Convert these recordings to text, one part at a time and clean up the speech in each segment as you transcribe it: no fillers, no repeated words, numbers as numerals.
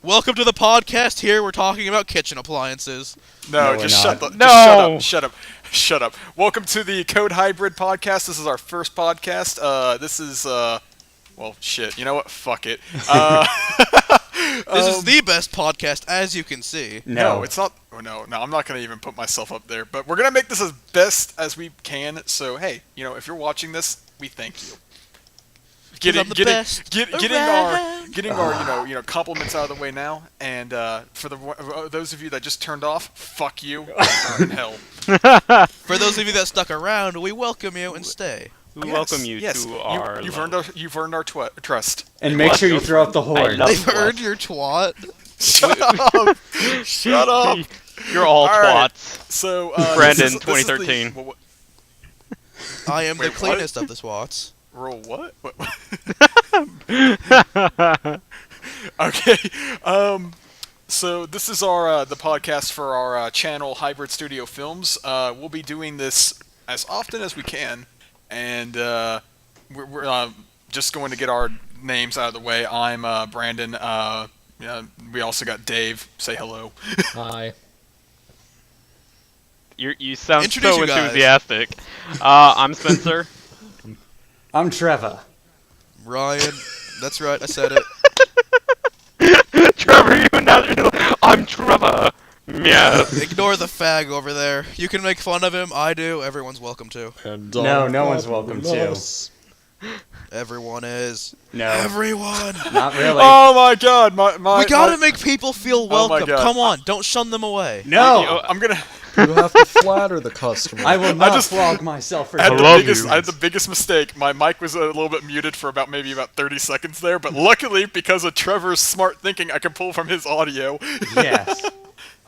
Welcome to the podcast. Here we're talking about kitchen appliances. No, No, just we're shut not. the. No. Just shut up. Shut up. Welcome to the Code Hybrid podcast. This is our first podcast. This is well, shit. You know what? Fuck it. This is the best podcast, as you can see. No, it's not. Oh, no, I'm not gonna even put myself up there. But we're gonna make this as best as we can. So hey, if you're watching this, we thank you. Getting our compliments out of the way now, and for those of you that just turned off, fuck you, in hell. For those of you that stuck around, we welcome you and stay. We welcome you yes. to our. You've earned our trust. And make sure you throw out the horn. love- They've earned your twat. Shut up! Shut up! You're all right. twats. So Brandon, this is 2013. I am the Wait, what? cleanest of the swats. Roll what? Okay. So this is our the podcast for our channel HybridStudioFilms. We'll be doing this as often as we can, and we're just going to get our names out of the way. I'm Brandon. We also got Dave. Say hello. Hi. You sound Introduce so you guys. enthusiastic. I'm Spencer. I'm Trevor. Ryan. That's right, I said it. Trevor, you another. I'm Trevor. Yeah. Ignore the fag over there. You can make fun of him. I do. Everyone's welcome to. And No one's welcome to. Everyone is. No, Everyone. not really. Oh my God! We gotta make people feel Oh my welcome. God. Come on, don't shun them away. No, I'm gonna. You have to flatter the customer. I will not just- flog myself for I had, love the biggest, you. I had the biggest mistake. My mic was a little bit muted for maybe about 30 seconds there, but luckily, because of Trevor's smart thinking, I could pull from his audio. Yes.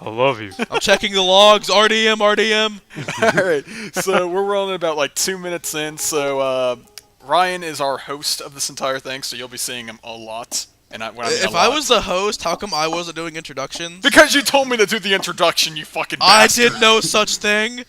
I love you. I'm checking the logs. RDM. Alright, so we're rolling about like 2 minutes in, so Ryan is our host of this entire thing, so you'll be seeing him a lot. And when I mean If a I lot. was the host, how come I wasn't doing introductions? Because you told me to do the introduction, you fucking I bastard. did no such thing.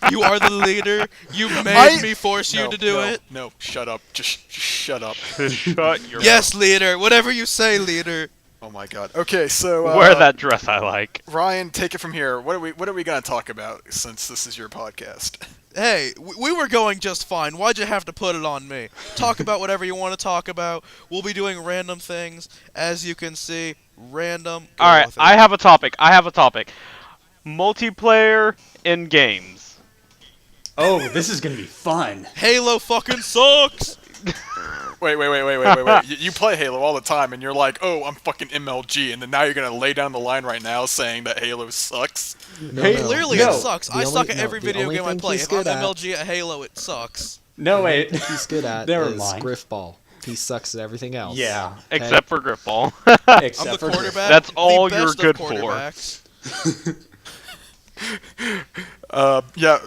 You are the leader. You made me force you to do it. No, shut up. Just shut up. Shut your Yes, leader. Whatever you say, leader. Oh my God. Okay, so Wear that dress I like. Ryan, take it from here. What are we gonna talk about since this is your podcast? Hey, we were going just fine. Why'd you have to put it on me? Talk about whatever you want to talk about. We'll be doing random things. As you can see, random. Go Alright, with it. I have a topic. Multiplayer in games. Oh, this is gonna be fun. Halo fucking sucks. Wait. You play Halo all the time, and you're like, oh, I'm fucking MLG, and then now you're gonna lay down the line right now saying that Halo sucks? Hey, Clearly no. it sucks. I suck at every the video only game I thing play. he's If I'm good at- MLG at Halo, it sucks. No, wait. He's good at Never is mind. griffball. He sucks at everything else. Yeah. Except for grip ball. I'm Except the for quarterback. That's the all best you're of good for. quarterbacks. Yeah.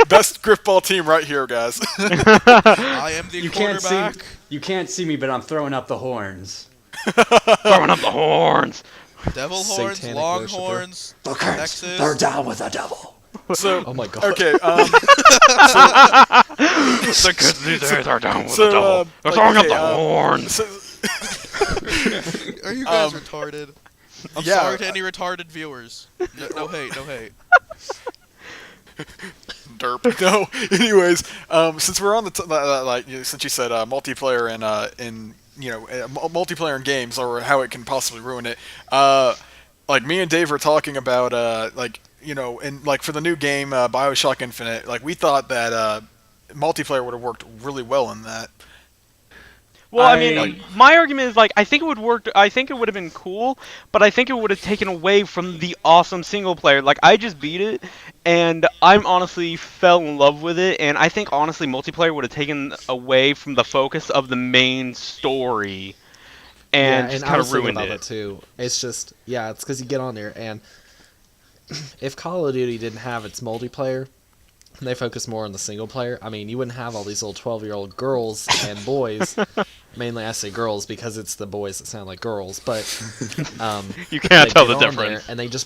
Best griffball team right here, guys. I am the You can't see. quarterback. You can't see me, but I'm throwing up the horns. Throwing up the horns. Devil horns, Satanic longhorns, Texas. They're down with the devil. So, Oh my god. okay, The good leaders are down with So, the devil. They're like, throwing up okay, the horns. so, Are you guys retarded? I'm yeah, sorry to any retarded viewers. No hate, no hate. derp. No. Anyways, since we're on the since you said multiplayer in multiplayer in games or how it can possibly ruin it, like me and Dave were talking about and like for the new game BioShock Infinite, like we thought that multiplayer would have worked really well in that. Well, I mean, my argument is like I think it would work. I think it would have been cool, but I think it would have taken away from the awesome single player. Like I just beat it, and I'm honestly fell in love with it. And I think honestly, multiplayer would have taken away from the focus of the main story, and just I kind was of thinking ruined about it. that too. It's just, it's because you get on there, and if Call of Duty didn't have its multiplayer, and they focus more on the single player, I mean, you wouldn't have all these little 12-year-old girls and boys. Mainly I say girls because it's the boys that sound like girls, but You can't they tell the get on difference. there and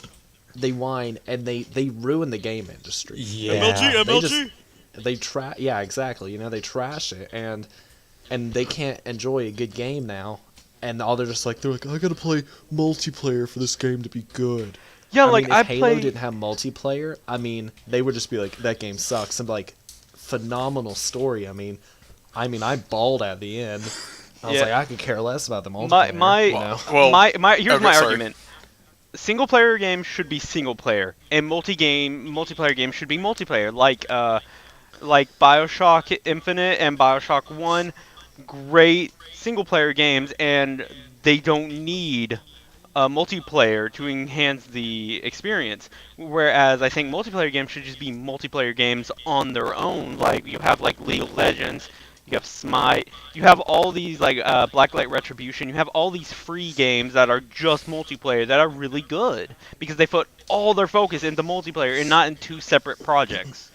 they whine and they ruin the game industry. Yeah. MLG. They exactly. They trash it and they can't enjoy a good game now and all they're like, I gotta play multiplayer for this game to be good. Yeah, I like mean, I if Halo play. didn't have multiplayer, I mean, they would just be like, that game sucks. And like, phenomenal story. I mean, I bawled at the end. I was Yeah. like, I could care less about the multiplayer. My you know? here's okay, my sorry. argument. Single player games should be single player, and multiplayer games should be multiplayer. Like BioShock Infinite and BioShock 1, great single player games, and they don't need multiplayer to enhance the experience. Whereas I think multiplayer games should just be multiplayer games on their own. Like you have like League of Legends, you have Smite, you have all these like Blacklight Retribution, you have all these free games that are just multiplayer that are really good because they put all their focus into multiplayer and not in two separate projects.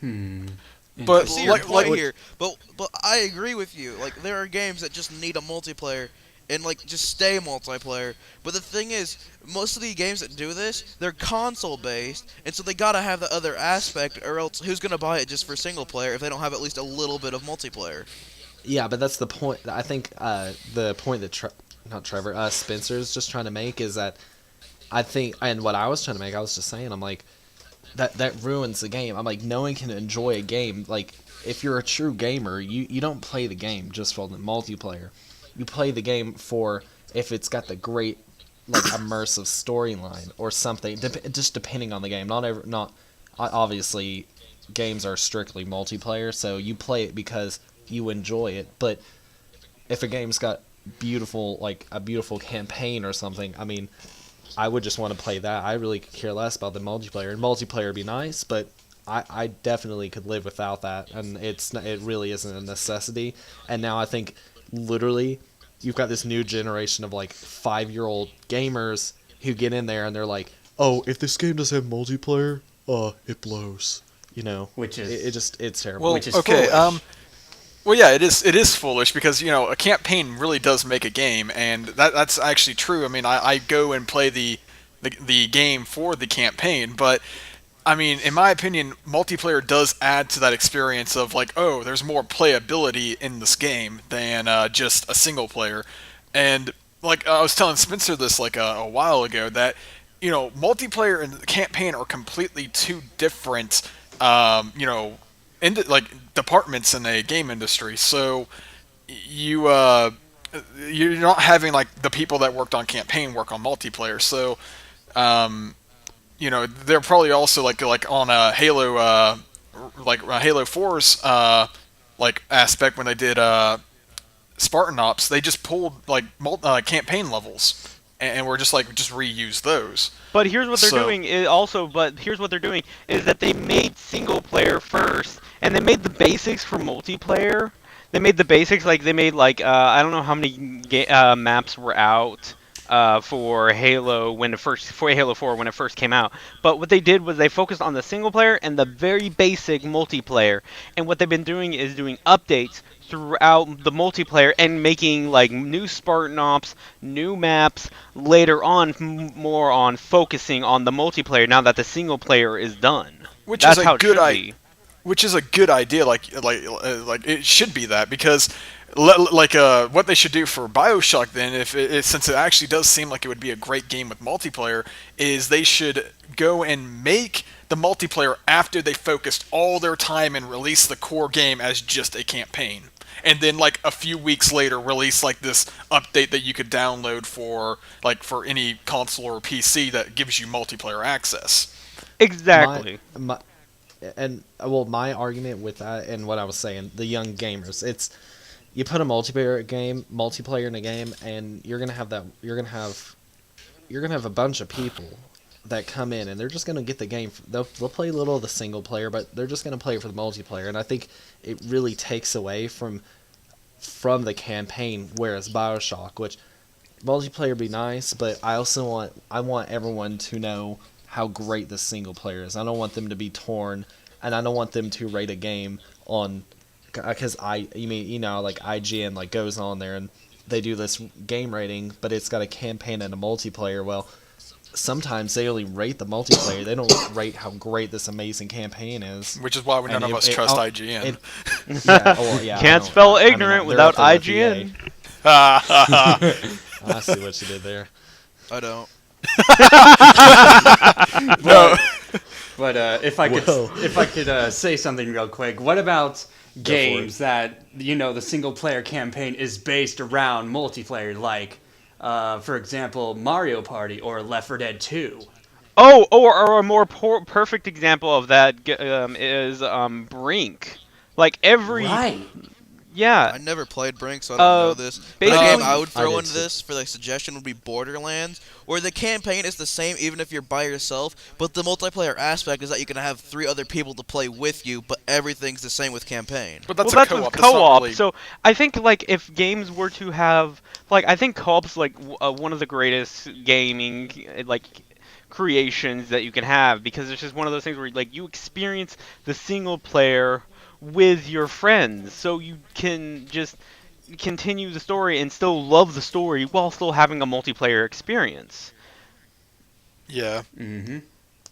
But I see your like, point like here, but I agree with you. Like there are games that just need a multiplayer and like just stay multiplayer. But the thing is, most of the games that do this, they're console based, and so they gotta have the other aspect, or else who's gonna buy it just for single player if they don't have at least a little bit of multiplayer? Yeah, but that's the point. I think the point that not Trevor, Spencer's just trying to make is that I think, and what I was trying to make, I was just saying, I'm like, that ruins the game. I'm like, no one can enjoy a game. Like, if you're a true gamer, you don't play the game just for the multiplayer. You play the game for if it's got the great, like, immersive storyline or something. Just depending on the game. Not obviously, games are strictly multiplayer, so you play it because you enjoy it. But if a game's got a beautiful campaign or something, I mean, I would just want to play that. I really could care less about the multiplayer. And multiplayer would be nice, but I definitely could live without that. And it really isn't a necessity. And now I think literally you've got this new generation of like 5-year-old gamers who get in there and they're like, oh, if this game doesn't have multiplayer, it blows. You know, Which is it's terrible. well, which is okay. foolish. Well, yeah, it is foolish because a campaign really does make a game, and that's actually true. I mean, I go and play the game for the campaign, but I mean, in my opinion, multiplayer does add to that experience of like, oh, there's more playability in this game than just a single player. And like I was telling Spencer this like a while ago that multiplayer and campaign are completely two different like departments in a game industry. So you're not having like the people that worked on campaign work on multiplayer. So they're probably also like on a Halo Halo 4's like aspect when they did Spartan Ops, they just pulled like campaign levels and we're just reuse those. But here's what they're doing is that they made single player first, and they made the basics for multiplayer. They made the basics I don't know how many maps were out for Halo for Halo 4 when it first came out. But what they did was they focused on the single player and the very basic multiplayer. And what they've been doing is doing updates throughout the multiplayer and making like new Spartan Ops, new maps later on, more on focusing on the multiplayer now that the single player is done. Which That's is how a it good should idea. be. Which is a good idea. Like it should be that because what they should do for BioShock then, since it actually does seem like it would be a great game with multiplayer, is they should go and make the multiplayer after they focused all their time and release the core game as just a campaign. And then, like a few weeks later, release like this update that you could download for any console or PC that gives you multiplayer access. Exactly. My argument with that and what I was saying, the young gamers, it's you put a multiplayer in a game, and you're gonna have a bunch of people that come in and they're just gonna get the game. They'll play a little of the single player, but they're just gonna play it for the multiplayer, and I think it really takes away from the campaign. Whereas BioShock, which multiplayer be nice, but I want everyone to know how great the single player is. I don't want them to be torn, and I don't want them to rate a game on because IGN like goes on there and they do this game rating, but it's got a campaign and a multiplayer. Well, sometimes they only rate the multiplayer. They don't rate how great this amazing campaign is. Which is why none of us trust IGN. Can't spell ignorant without IGN. I see what you did there. I don't. No. But if I could, Whoa. say something real quick, what about it. games that the single player campaign is based around multiplayer, like, for example, Mario Party or Left 4 Dead 2? Oh, or a more perfect example of that is Brink. Like every Right. yeah, I never played Brink, so I don't know this. But a basically- game I would I throw did into too. this for the suggestion would be Borderlands, where the campaign is the same even if you're by yourself, but the multiplayer aspect is that you can have 3 other people to play with you, but everything's the same with campaign. But that's well, a that's with co-op. That's not co-op. really... So I think like if games were to have like I think co-op's like one of the greatest gaming like creations that you can have because it's just one of those things where like you experience the single player with your friends, so you can just continue the story and still love the story while still having a multiplayer experience. Yeah. Mm-hmm.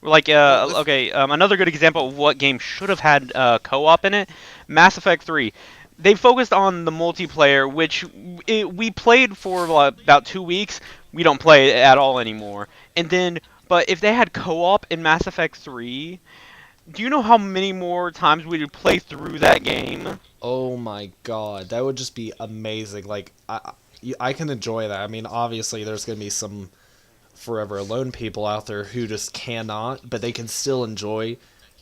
Like, Well, okay, another good example of what game should have had co-op in it, Mass Effect 3. They focused on the multiplayer, which we played for about 2 weeks. We don't play it at all anymore. And then, but if they had co-op in Mass Effect 3, do you know how many more times we would play through that game? Oh my god, that would just be amazing. Like, I can enjoy that. I mean, obviously, there's going to be some forever alone people out there who just cannot, but they can still enjoy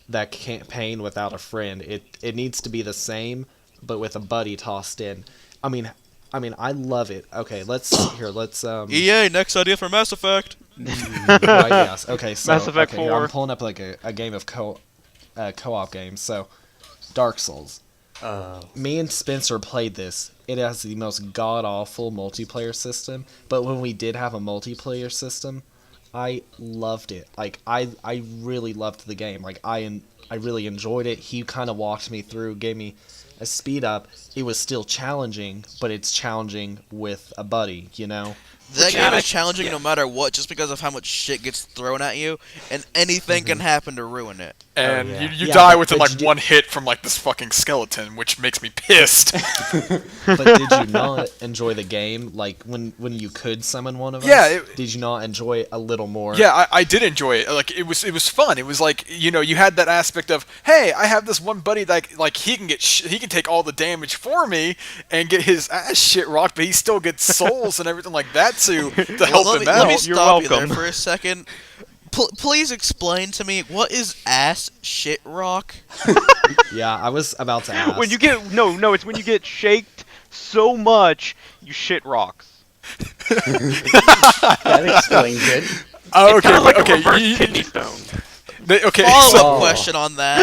that campaign without a friend. It needs to be the same, but with a buddy tossed in. I mean, I love it. Okay, let's EA, next idea for Mass Effect. right, yes. Okay, so Mass Effect okay, here, 4. I'm pulling up like a game of co-op games. So, Dark Souls. Me and Spencer played this. It has the most god-awful multiplayer system, but when we did have a multiplayer system, I loved it. Like, I really loved the game. Like, I really enjoyed it. He kind of walked me through, gave me a speed up. It was still challenging, but it's challenging with a buddy, you know? That game is challenging no matter what, just because of how much shit gets thrown at you, and anything can happen to ruin it. And yeah. you Yeah, die but- within but like you- one hit from like this fucking skeleton, which makes me pissed. But did you not enjoy the game? Like, when you could summon one of us? Yeah, did you not enjoy it a little more? Yeah, I did enjoy it. Like it was fun. It was like you had that aspect of, hey, I have this one buddy that like he can he can take all the damage for me and get his ass shit rocked, but he still gets souls and everything like that to help him Let me out. You're stop you welcome. there for a second. Please explain to me, what is ass shit rock? Yeah, I was about to ask. When you get no, it's when you get shaked so much you shit rocks. That explains it. Oh, It's kind of like a reverse you- kidney stone. okay. Follow-up So, question on that.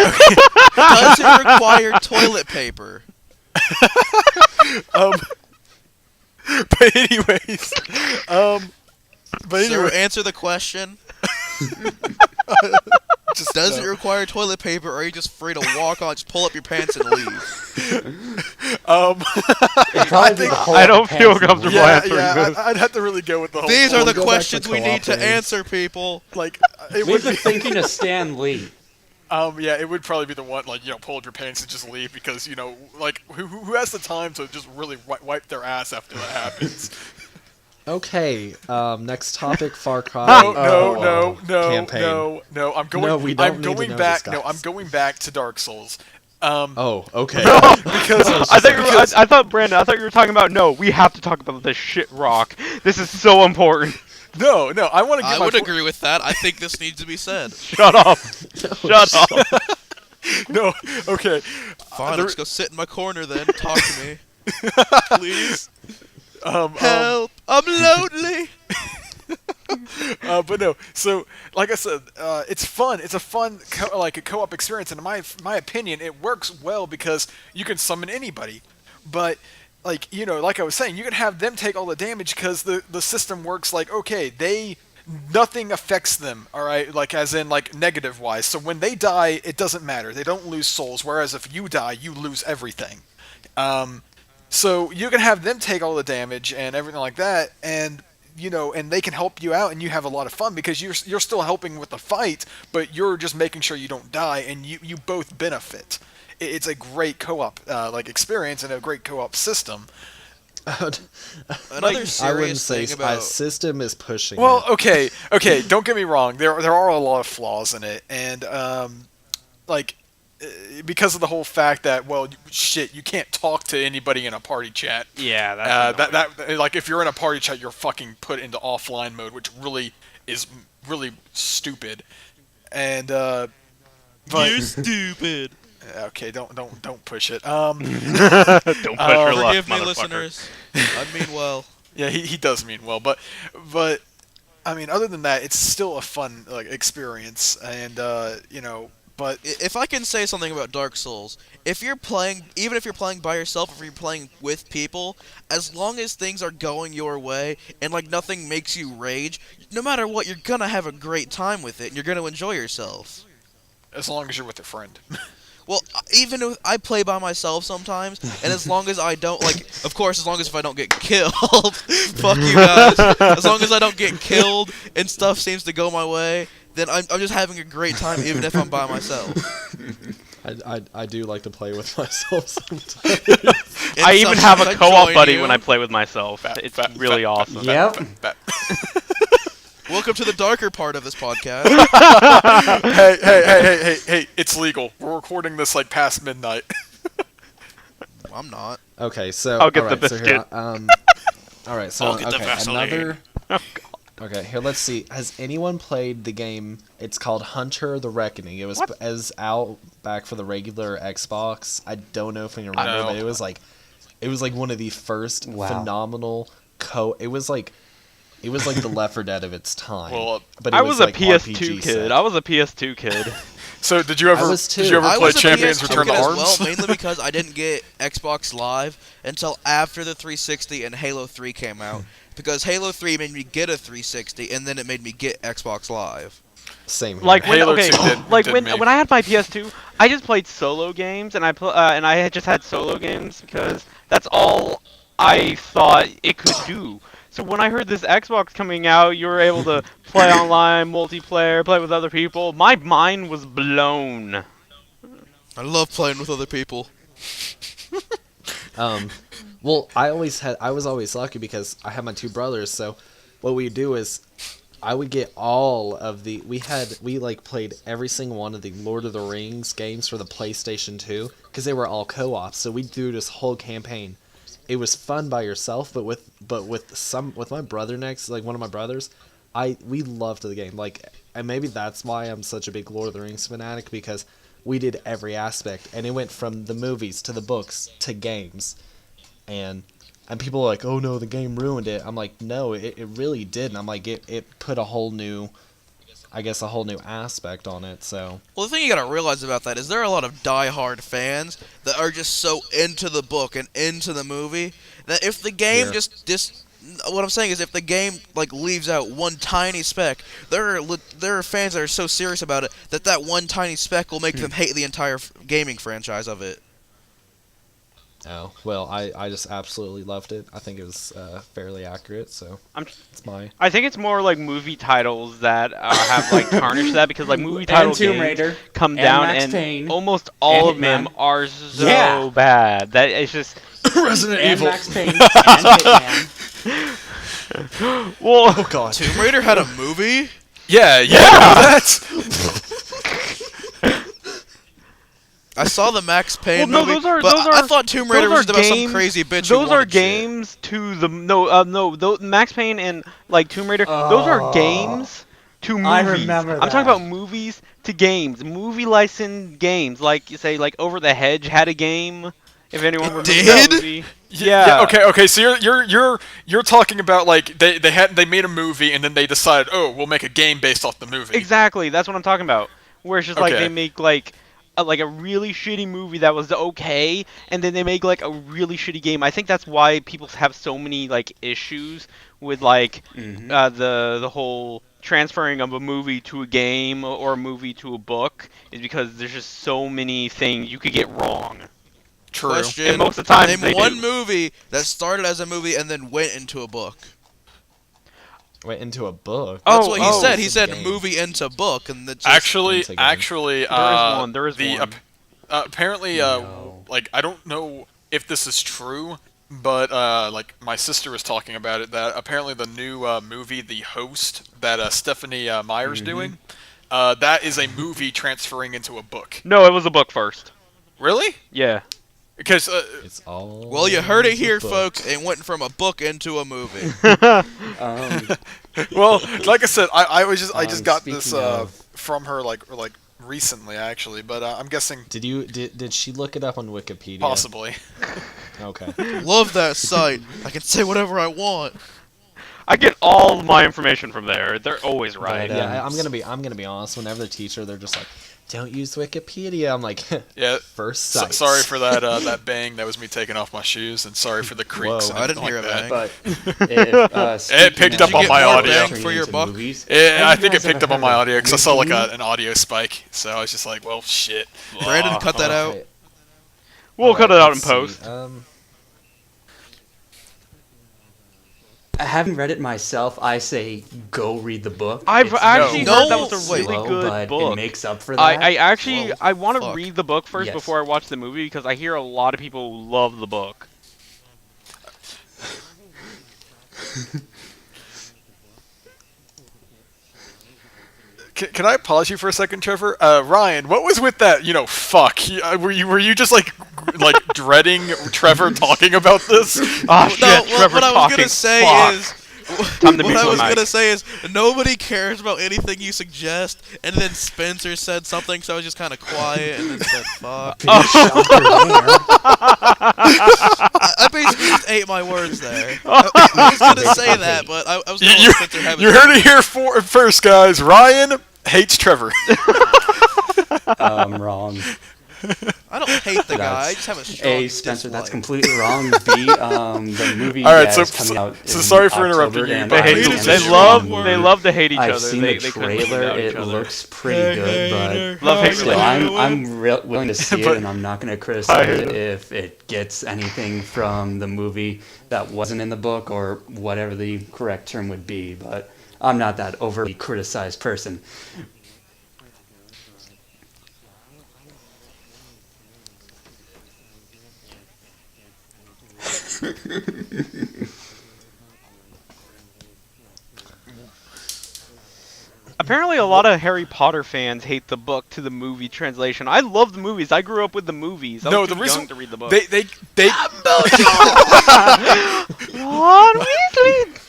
Does it require toilet paper? but anyways, but Sir, anyway, answer the question. just, Does it require toilet paper, or are you just free to walk on, just pull up your pants and leave? It'd probably be the whole I don't feel pants comfortable yeah, answering this. I'd have to really go with the whole. These are Well, the go back to questions we co-op need to games. answer, people. like it We would were be, thinking of Stan Lee. yeah, it would probably be the one like pull up your pants and just leave because like who has the time to just really wipe their ass after that happens? Okay, next topic, Far Cry. No, campaign. no. I'm going. No, we don't I'm need to going know back. this, No, guys. I'm going back to Dark Souls. Oh, okay. Because I thought Brandon, I thought you were talking about no. We have to talk about this shit rock. This is so important. no, I want to get I my would agree with that. I think this needs to be said. Shut up. Shut up. No, okay. Fine, there- let's go sit in my corner then. Talk to me. Please. Help! I'm lonely! But no, so like I said, it's fun. It's a fun a co-op experience, and in my opinion, it works well because you can summon anybody. But like like I was saying, you can have them take all the damage because the system works like okay, nothing affects them. All right, like as in like negative wise. So when they die, it doesn't matter. They don't lose souls. Whereas if you die, you lose everything. So you can have them take all the damage and everything like that, and and they can help you out, and you have a lot of fun because you're still helping with the fight, but you're just making sure you don't die, and you both benefit. It's a great co-op like experience and a great co-op system. Another I serious wouldn't say thing a about system is pushing Well, it. okay. Don't get me wrong. There are a lot of flaws in it, and like because of the whole fact that shit, you can't talk to anybody in a party chat. Yeah, that's That like if you're in a party chat, you're fucking put into offline mode, which really is really stupid. And but you're stupid. okay, don't push it. don't push your luck, Forgive me, motherfucker. listeners. I mean well. Yeah, he does mean well, but I mean, other than that, it's still a fun like experience, and but If I can say something about Dark Souls, if you're playing, even if you're playing by yourself, or if you're playing with people, as long as things are going your way and like nothing makes you rage, no matter what, you're gonna have a great time with it and you're gonna enjoy yourself. as long as you're with a friend. Well, even if I play by myself sometimes, and as long as I don't, like, of course, as long as if I don't get killed, fuck you guys, as long as I don't get killed and stuff seems to go my way, then I'm just having a great time even if I'm by myself. I do like to play with myself sometimes. And I even have a sometimes I co-op join buddy you. when I play with myself. It's really awesome. Yep. Welcome to the darker part of this podcast. Hey, it's legal. We're recording this like past midnight. I'm not. Okay, so I'll get all the right, so here, biscuit. all right, so I'll get the okay, Vaseline. another. Oh, Okay, here let's see. Has anyone played the game? It's called Hunter: The Reckoning. It was What? as out back for the regular Xbox. I don't know if you remember, know. but it was like one of the first Wow. phenomenal It was like the Left 4 Dead of its time. Well, but it I was a like PS2 RPG kid. set. I was a PS2 kid. So did you ever was too. play was a Champions PS2 Return to kid as Arms? well, mainly because I didn't get Xbox Live until after the 360 and Halo 3 came out. Because Halo 3 made me get a 360, and then it made me get Xbox Live. Same here. Like when Halo okay, 2 did- like did when me. when I had my PS2, I just played solo games, and I had just had solo games because that's all I thought it could do. So when I heard this Xbox coming out, you were able to play online, multiplayer, play with other people. My mind was blown. I love playing with other people. Well, I was always lucky because I had my two brothers. So, what we do is, I would get all of the. We like played every single one of the Lord of the Rings games for the PlayStation 2 because they were all co-ops. So we do this whole campaign. It was fun by yourself, but with my brother next, like one of my brothers, we loved the game. Like, and maybe that's why I'm such a big Lord of the Rings fanatic because we did every aspect, and it went from the movies to the books to games. And people are like, oh no, the game ruined it. I'm like, no, it really didn't. I'm like, it put a whole new aspect on it. So Well, the thing you gotta realize about that is there are a lot of die-hard fans that are just so into the book and into the movie that if the game Yeah. what I'm saying is if the game like leaves out one tiny speck, there are fans that are so serious about it that one tiny speck will make them hate the entire gaming franchise of it. oh well, I just absolutely loved it. I think it was fairly accurate. So I'm- it's my I think it's more like movie titles that have like tarnished that because like movie title And Tomb games Raider. come and down Max and Payne, almost all and of them Hitman. are so Yeah. bad that it's just Resident And Evil. Max Payne. And Hitman. well. oh god. Tomb Raider had a movie? Yeah. That's I saw the Max Payne Well, no, movie, those but are I thought Tomb Raider those was are about some games- crazy bitch who Those are wanted shit. games to the Max Payne and like Tomb Raider. Those are games to movies. I remember I'm talking that. about movies to games, movie licensed games. Like you say, like Over the Hedge had a game. If anyone remembers that did? movie. Yeah. Okay. So you're talking about like they made a movie and then they decided, oh, we'll make a game based off the movie. Exactly. That's what I'm talking about. Where it's just like Okay. they make like a really shitty movie that was okay, and then they make like a really shitty game. I think that's why people have so many like issues with like the whole transferring of a movie to a game or a movie to a book is because there's just so many things you could get wrong. True. Question: And most of the time name they one do. movie that started as a movie and then went into a book. Went into a book. That's Oh, what he oh. said. He It's a said game. movie into book, and that just Actually, It's a game. uh, There is one. apparently, No. like I don't know if this is true, but like my sister was talking about it, that apparently the new movie, The Host, that Stephanie Meyer's doing, that is a movie transferring into a book. No, it was a book first. Really? Yeah. Because It's all. Well, you heard it here, book. folks. It went from a book into a movie. Um, well, like I said, I just got speaking this of- from her like recently actually, but I'm guessing Did she look it up on Wikipedia? possibly. Okay. Love that site. I can say whatever I want. I get all my information from there. They're always right. But, Yeah. I'm gonna be honest. Whenever the teacher, they're just like, "Don't use Wikipedia." I'm like, Yeah. first sight. Sorry for that that bang. That was me taking off my shoes, and sorry for the creaks. Whoa. and I didn't everything hear like a that. bang. but It picked up on my audio. For your buck? Yeah, I think it Have you guys picked up ever on my heard of audio because I saw like Wiki? an audio spike. So I was just like, well, shit. Brandon, cut that out. Okay. We'll cut it out in Let's post. see. Having read it myself, I say go read the book. I've It's actually No, heard that was a wait. really slow, good but book. It makes up for that. I actually Whoa, I want to fuck. read the book first Yes. before I watch the movie because I hear a lot of people love the book. Can I pause you for a second, Trevor? Ryan, what was with that? Fuck. Were you just like dreading Trevor talking about this? Ah, shit, No, Trevor what I was talking. gonna say Fuck. is. Time to What mute I my was mic. gonna say is nobody cares about anything you suggest, and then Spencer said something, so I was just kind of quiet, and then said "fuck." I basically just ate my words there. I was gonna say that, but I was gonna let Spencer have it. You heard it here first, guys. Ryan hates Trevor. Wrong. I don't hate the guy. I That's- just have a strong A, Spencer, that's dislike. completely wrong. B, the movie All right, is coming out so in sorry for interrupting October, you, and but I hate am it. a They strong love- They word. love to hate each I've other. seen they the couldn't live trailer. without each It other. looks pretty good, Love but hate still, relationship. I'm willing to see But- it, and I'm not going to criticize it if it gets anything from the movie that wasn't in the book or whatever the correct term would be. But I'm not that overly criticized person. Apparently, a lot of Harry Potter fans hate the book to the movie translation. I love the movies. I grew up with the movies. I No, was the too reason young to read the book. they Ron Weasley.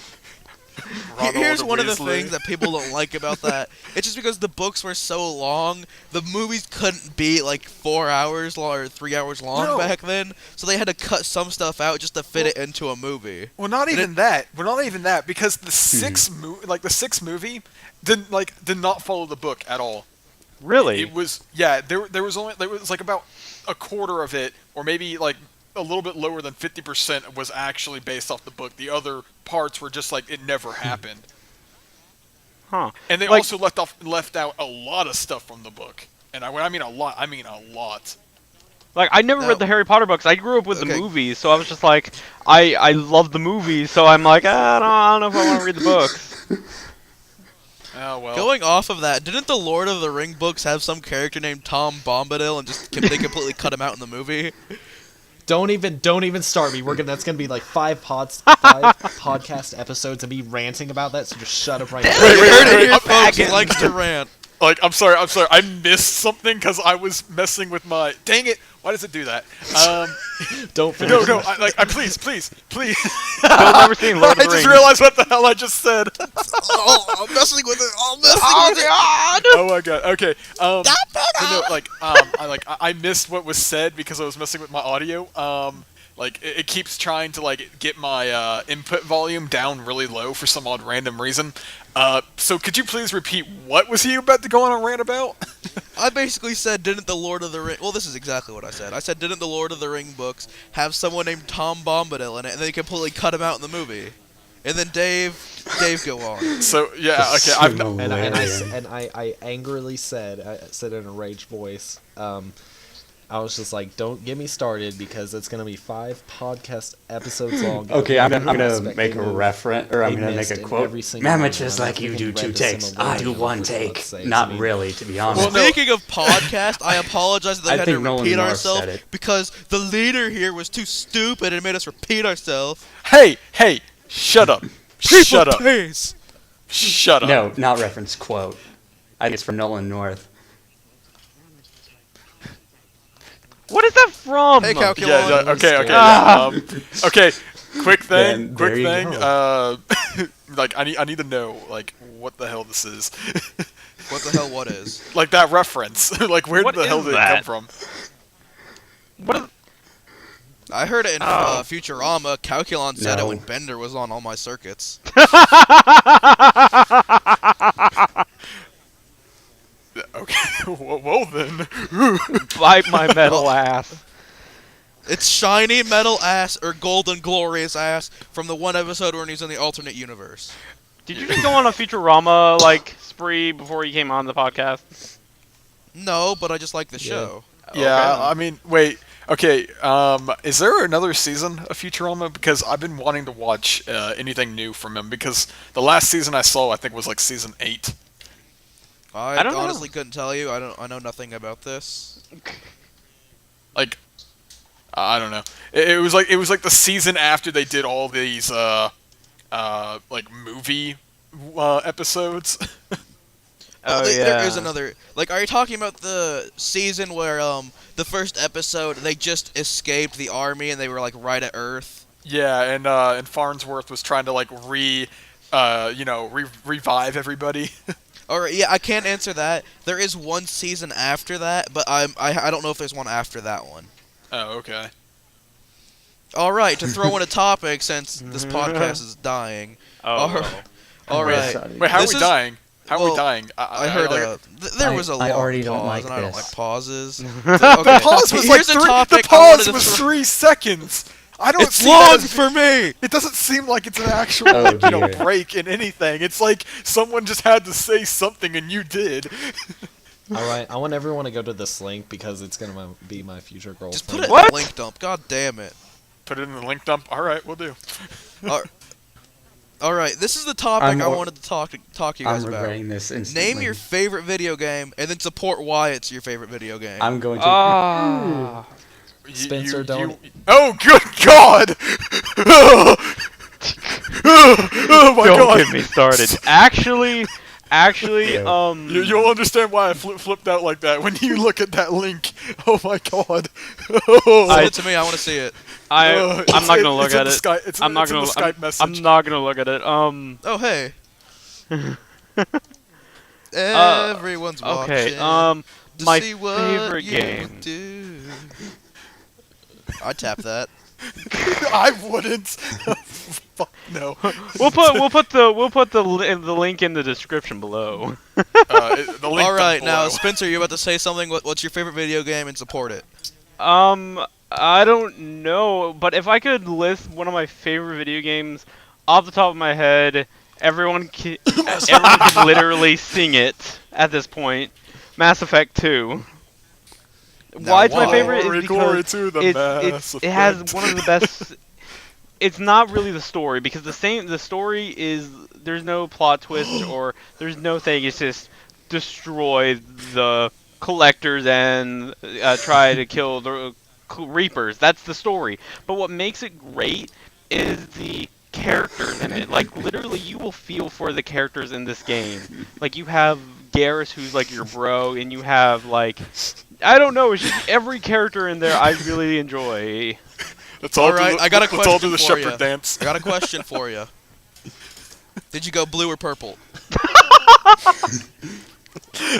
Here's one of the Weasley. things that people don't like about that. It's just because the books were so long, the movies couldn't be like 4 hours long or 3 hours long No. back then, so they had to cut some stuff out just to fit it into a movie. Well, not And even that. Well, not even that, because the sixth movie did not follow the book at all. Really? It was there was like about a quarter of it, or maybe like a little bit lower than 50% was actually based off the book. The other parts were just like it never happened. Huh. And they Like- also left out a lot of stuff from the book. And when I mean a lot, I mean a lot. Like, I never No. read the Harry Potter books. I grew up with the Okay. movies, so I was just like, I love the movies, so I'm like, I don't know if I want to read the books. Oh well. Going off of that, didn't the Lord of the Ring books have some character named Tom Bombadil and they completely cut him out in the movie? Don't even start me. That's gonna be like five podcast episodes of me ranting about that. So just shut up right now. Wait, You wait, heard wait, it here, wait. folks. He likes to rant. Like, I'm sorry. I missed something because I was messing with my. Dang it! Why does it do that? Don't finish. No. Please. I've never seen Lord of I the just Rings. realized what the hell I just said. Oh, I'm messing with it. I'm messing with it. Oh my god. Okay. But no, I missed what was said because I was messing with my audio. It keeps trying to get my input volume down really low for some odd random reason. So could you please repeat what was he about to go on a rant about? I basically said, didn't the Lord of the Ring... Well, this is exactly what I said. I said, didn't the Lord of the Ring books have someone named Tom Bombadil in it, and they completely cut him out in the movie? And then Dave, go on. So yeah, okay. I've not, And I angrily said in a raged voice, I was just like, don't get me started because it's gonna be 5 podcast episodes long. Okay, I'm gonna Expect make they a move. reference, or I'm They gonna make missed a in quote. every single one. Amateurs I like you think do he 2 read the takes. I do similarity 1 of take. let's say, Not I mean- really, to be honest. Well, no. Speaking of podcast, I apologize that I they had think to Nolan repeat North ourselves said it. because the leader here was too stupid and made us repeat ourselves. Hey, shut up. Shut up. Please. Shut up. No, not reference quote. I think it's from Nolan North. What is that from? Hey, Calculon. Yeah, okay. Ah. Okay, quick thing. Then, Quick there you thing. go. Like, I need to know, like, what the hell this is. What the hell? What is? Like, that reference. Like, where What the hell is did it come that? from? What is... I heard it in Futurama. Calculon said it No. when Bender was on all my circuits. Okay, well then. Bite my metal ass. It's shiny metal ass or golden glorious ass from the one episode when he's in the alternate universe. Did you just go on a Futurama like spree before you came on the podcast? No, but I just like the Yeah. show. Yeah, I mean, wait. Okay, is there another season of Futurama? Because I've been wanting to watch anything new from him. Because the last season I saw, I think, was like season 8. I don't know. honestly couldn't tell you. I know nothing about this. Like, I don't know. It was like the season after they did all these like movie episodes. Oh, There is yeah. another. Like, are you talking about the season where the first episode they just escaped the army and they were like right at Earth? Yeah, and Farnsworth was trying to like revive everybody. Or yeah, I can't answer that. There is one season after that, but I don't know if there's one after that one. Oh, okay. All right, to throw in a topic since this podcast is dying. Oh, All Wait, right. Sorry. Wait, how are This we is- dying? How are we well, dying? I heard there was a long I already pause, don't like and I don't this. like pauses. The pause was Here's like a 3. topic The I wanted pause to was throw- 3 seconds. I don't It's see long that as, for me. It doesn't seem like it's an actual Oh, dear. break in anything. It's like someone just had to say something and you did. All right, I want everyone to go to this link because it's gonna be my future girlfriend. Just put it What? in the link dump. God damn it. Put it in the link dump. All right, we'll do. All right, this is the topic I'm I al- wanted to talk to you guys I'm about. regretting this instantly. Name your favorite video game, and then support why it's your favorite video game. I'm going to. Ah. Spencer, don't- Oh, good God! Oh my Don't God! get me started. Actually, Yeah. You'll understand why I flipped out like that when you look at that link. Oh my God! Send it to me. I want to see it. I'm not gonna look it's in at the it. Skype- it's I'm not it's in gonna. the Skype message. I'm not gonna look at it. Oh hey. Everyone's Okay. watching. To My see what favorite you game. do. I tap that. I wouldn't. Fuck no. We'll put the link in the description below. The link All right, dump now below. Spencer, you're about to say something. What's your favorite video game and support it? I don't know, but if I could list one of my favorite video games off the top of my head, everyone can literally sing it at this point. Mass Effect 2. Why it's my why? favorite Glory, is glory because to the Mass it has Effect. one of the best. It's not really the story because the story is there's no plot twist or there's no thing. It's just destroy the collectors and try to kill the Reapers. That's the story. But what makes it great is the characters in it. Like literally, you will feel for the characters in this game. Like you have Garrus, who's like your bro, and you have like I don't know. It's just every character in there I really enjoy. Let's all All right, I got a Let's all do the question for shepherd ya. dance. I got a question for you. Did you go blue or purple?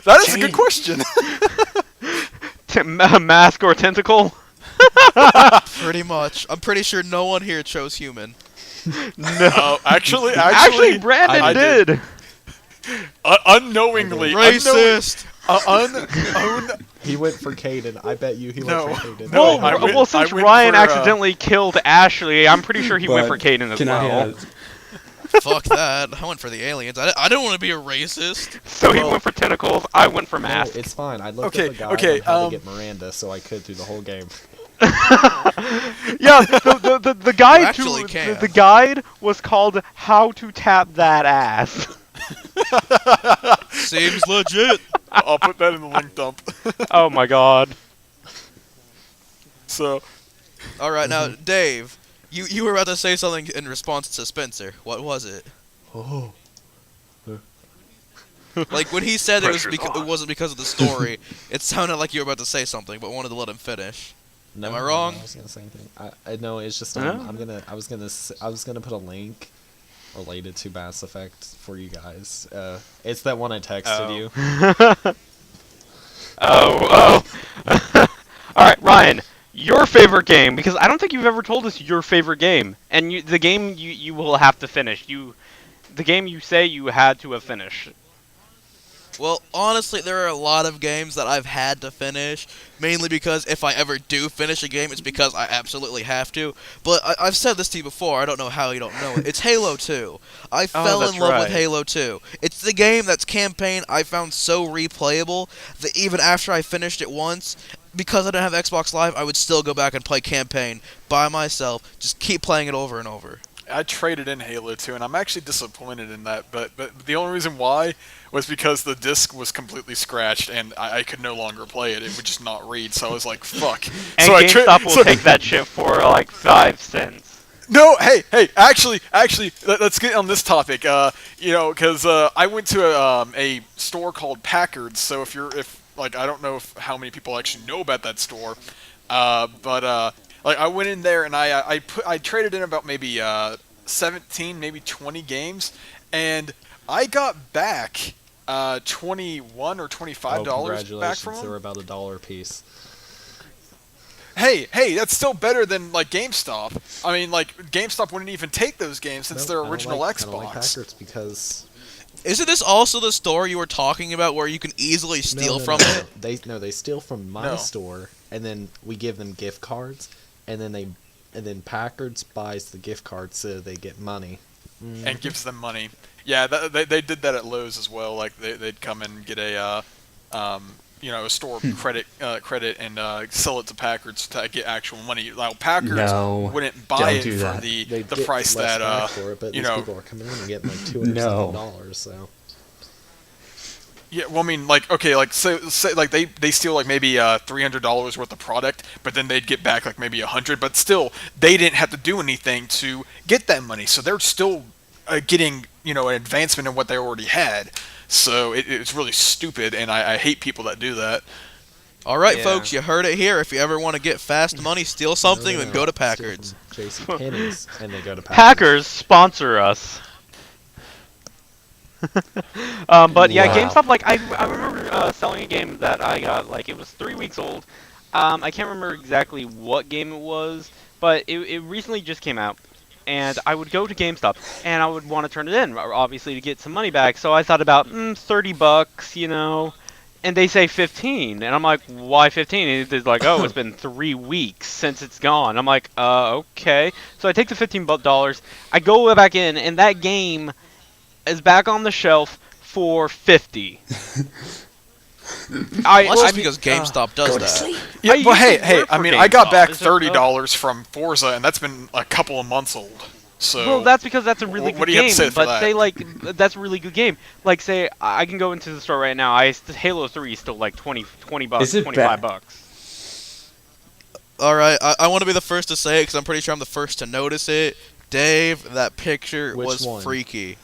That is a good question. Mask or tentacle? Pretty much. I'm pretty sure no one here chose human. No. Actually, Brandon I did. Unknowingly. Racist. He went for Caden. I bet you he No. went for Caden. No, Well, I went- since I went Ryan for, accidentally killed Ashley, I'm pretty sure he went for But Caden as can well. I Fuck that. I went for the aliens. I didn't want to be a racist. So he Well- went for tentacles. I went for No, mask. it's fine. I looked Okay, up a guide okay, on how um, to get Miranda, so I could through the whole game. Yeah, the guide You actually to can. the guide was called "How to Tap That Ass." Seems legit. I'll put that in the link dump. Oh my god. So, All right, now Dave, you were about to say something in response to Spencer. What was it? Oh. Like when he said Pressure's it on. wasn't because of the story, it sounded like you were about to say something, but wanted to let him finish. No, Am I wrong? I was gonna say anything. I know it's just No. I was gonna put a link related to Mass Effect for you guys. It's that one I texted you. Oh. All right, Ryan. Your favorite game, because I don't think you've ever told us your favorite game, and the game you will have to finish. The game you say you had to have finished. Well, honestly, there are a lot of games that I've had to finish, mainly because if I ever do finish a game, it's because I absolutely have to. But I've said this to you before, I don't know how you don't know it. It's Halo 2. I fell that's in love with right. Halo 2. It's the game that's campaign I found so replayable that even after I finished it once, because I didn't have Xbox Live, I would still go back and play campaign by myself, just keep playing it over and over. I traded in Halo 2, and I'm actually disappointed in that. But the only reason why was because the disc was completely scratched, and I could no longer play it. It would just not read. So I was like, "Fuck." And so GameStop will take that shit for like 5 cents. No, hey, actually, let's get on this topic. Because I went to a store called Packard's. So I don't know how many people actually know about that store, but like I went in there and I traded in about maybe 17, maybe 20 games, and I got back $21 or $25 back Congratulations, from they them. were about $1 a piece. Hey, that's still better than like GameStop. I mean, like GameStop wouldn't even take those games since they're original I Xbox. don't like Packard's because Isn't this also the store you were talking about where you can easily steal from it? They steal from my No. store, and then we give them gift cards, and then Packard's buys the gift cards so they get money. And gives them money. Yeah, they did that at Lowe's as well. Like they'd come and get a store credit and sell it to Packard's to get actual money. Like Packard's No, wouldn't buy don't it do for that. the They get price less that back for it, but these people are coming in and getting like $200 so. Yeah, well, I mean, like, okay, like, say like, they steal, like, maybe $300 worth of product, but then they'd get back, like, maybe 100, but still, they didn't have to do anything to get that money, so they're still getting, an advancement in what they already had, so it's really stupid, and I hate people that do that. All right, Yeah. folks, you heard it here. If you ever want to get fast money, steal something, then go to Packard's. J.C. Penney's, and they go to Packard's. Packers sponsor us. But yeah, Wow. GameStop. Like I remember selling a game that I got. Like it was 3 weeks old. I can't remember exactly what game it was, but it recently just came out. And I would go to GameStop and I would want to turn it in, obviously to get some money back. So I thought about $30, and they say 15, and I'm like, why 15? And it's like, oh, it's been 3 weeks since it's gone. I'm like, okay. So I take the $15, I go back in, and that game is back on the shelf for 50. Well, that's just because GameStop does Go to that. sleep. Yeah, I but used to hey, work I for mean, I got GameStop. back Is it, $30 from Forza, and that's been a couple of months old. So Well, that's because that's a really What good do you have game. to say for But that? say like that's a really good game. Like say I can go into the store right now. Halo 3 is still like 20 bucks, Is it 25 bad? bucks. All right, I want to be the first to say it because I'm pretty sure I'm the first to notice it. Dave, that picture Which was one? freaky.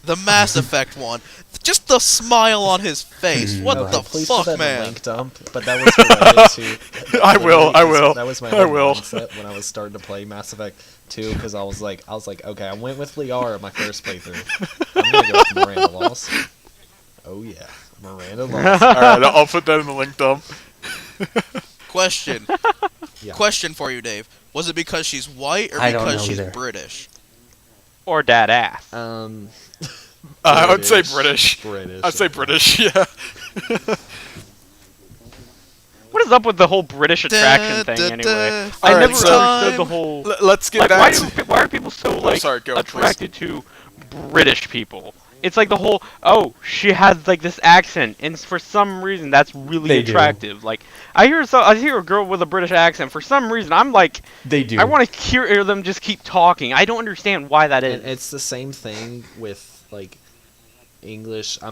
The Mass Effect one. Just the smile on his face. What Okay, the please fuck, put that in the man? link dump, but that was related to. I will. That was my I whole will. mindset when I was starting to play Mass Effect 2, because I was like, okay, I went with Liara my first playthrough. I'm gonna go with Miranda Lost. Oh yeah, Miranda Lost. all right, I'll put that in the link dump. Question. Yeah. Question for you, Dave. Was it because she's white or I don't because know she's either. British? Or dad ass. I would say British. British. I'd say okay. British. Yeah. What is up with the whole British attraction thing anyway? I Alright, never so- understood the whole. Let's get Like, back to. why are people so like sorry, go, attracted to British people? It's like the whole she has like this accent, and for some reason that's really They do. attractive. Like I hear a girl with a British accent. For some reason, I'm like, They do. I want to hear them just keep talking. I don't understand why that is. And it's the same thing with like English. I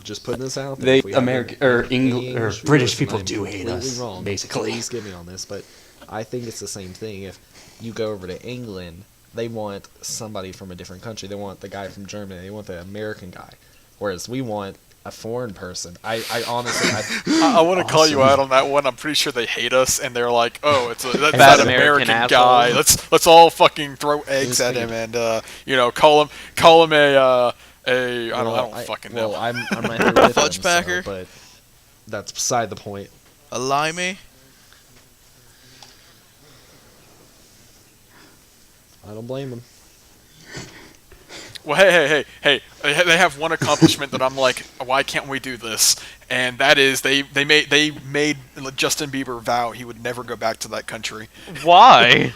just putting this out there. They If we have American any or English or English British viewers, people I'm do hate completely us. wrong, Basically, please get me on this, but I think it's the same thing. If you go over to England, they want somebody from a different country. They want the guy from Germany. They want the American guy, whereas we want a foreign person. I honestly, I want to call you out on that one. I'm pretty sure they hate us, and they're like, "Oh, that's Bad that American American guy. asshole." Let's all fucking throw eggs at Just him, and call him I don't fucking know." Well, I'm right there with Fudge them, packer? but that's beside the point. A limey? I don't blame them. Well, hey! They have one accomplishment that I'm like, why can't we do this? And that is they made Justin Bieber vow he would never go back to that country. Why?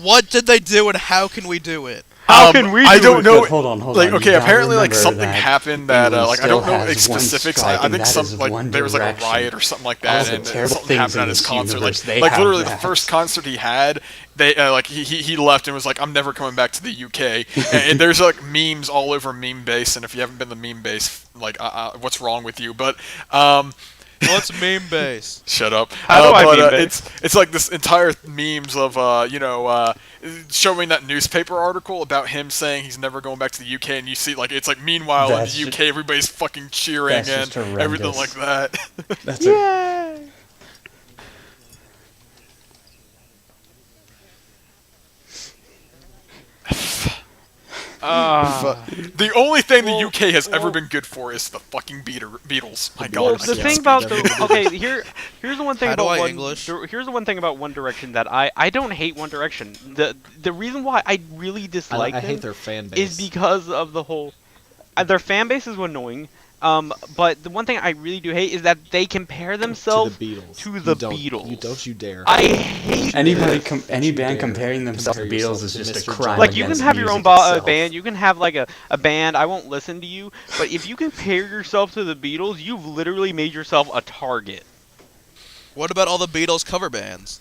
What did they do and how can we do it? How can we? I do don't it? know. But hold on. Like, You okay, gotta apparently, like, remember something that happened that, England like, I don't still know has one specifics. strike, I and think that some, is like, One there was, like, a Direction. riot or something like All that, the and terrible something things happened in at his this concert. universe, they Like, have literally, that. the first concert he had, he left and was like, I'm never coming back to the UK. and there's, like, memes all over Meme Base, and if you haven't been to Meme Base, like, what's wrong with you? But, What's meme base? shut up. How do I but meme base? it's like this entire memes of showing that newspaper article about him saying he's never going back to the UK, and you see like it's like meanwhile That's in the UK everybody's fucking cheering that's and just everything horrendous. like that. That's Yay! The only thing Well, the UK has ever well- been good for is the fucking Beatles. My Well, God. the Yeah, thing speak about of the it. okay here's the one thing How do about I One English? here's the one thing about One Direction that I don't hate One Direction. The reason why I really dislike I them hate their fan base. is because of the whole their fan base is annoying. But the one thing I really do hate is that they compare themselves to the Beatles. to the You don't- Beatles. Don't you dare. I hate Anybody, this. any you band dare comparing themselves to compare Beatles yourself is to just a Mr. crime. John Like, you can against have your own music itself. band, you can have like a band, I won't listen to you, but if you compare yourself to the Beatles, you've literally made yourself a target. What about all the Beatles cover bands?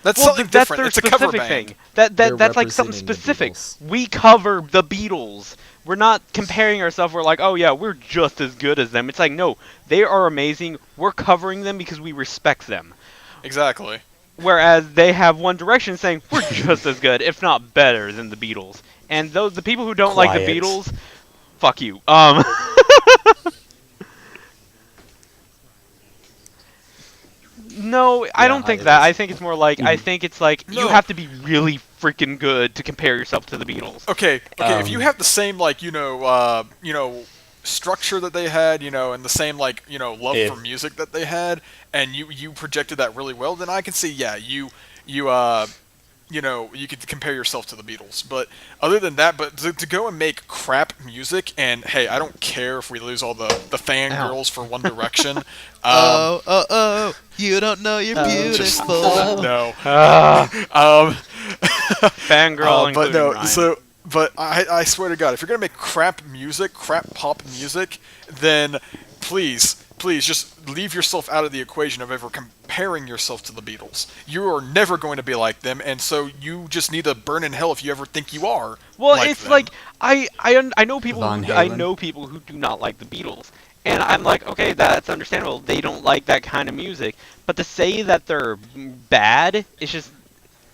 That's Well, something that's different. their It's a cover specific band. thing. They're That's like something representing the specific. Beatles. We cover the Beatles. We're not comparing ourselves. We're like, oh yeah, we're just as good as them. It's like, no, they are amazing. We're covering them because we respect them. Exactly. Whereas they have One Direction saying we're just as good, if not better, than the Beatles. And the people who don't like the Quiet. Beatles, fuck you. No, I Yeah, don't think it that. is. I think it's more like I think it's like you No. have to be really freaking good to compare yourself to the Beatles. Okay. If you Um, have the same structure that they had, and the same love If- for music that they had, and you projected that really well, then I can see you could compare yourself to the Beatles. But other than that, but to go and make crap music, and hey, I don't care if we lose all the fangirls for One Direction. Oh, you don't know you're Just- beautiful. no. Fangirl, But no, Ryan. but I swear to God, if you're gonna make crap music, crap pop music, then please just leave yourself out of the equation of ever comparing yourself to the Beatles. You are never going to be like them, and so you just need to burn in hell if you ever think you are. Well, like it's them. like I know people Van who, I Halen. know people who do not like the Beatles, and I'm like, okay, that's understandable. They don't like that kind of music, but to say that they're bad, it's just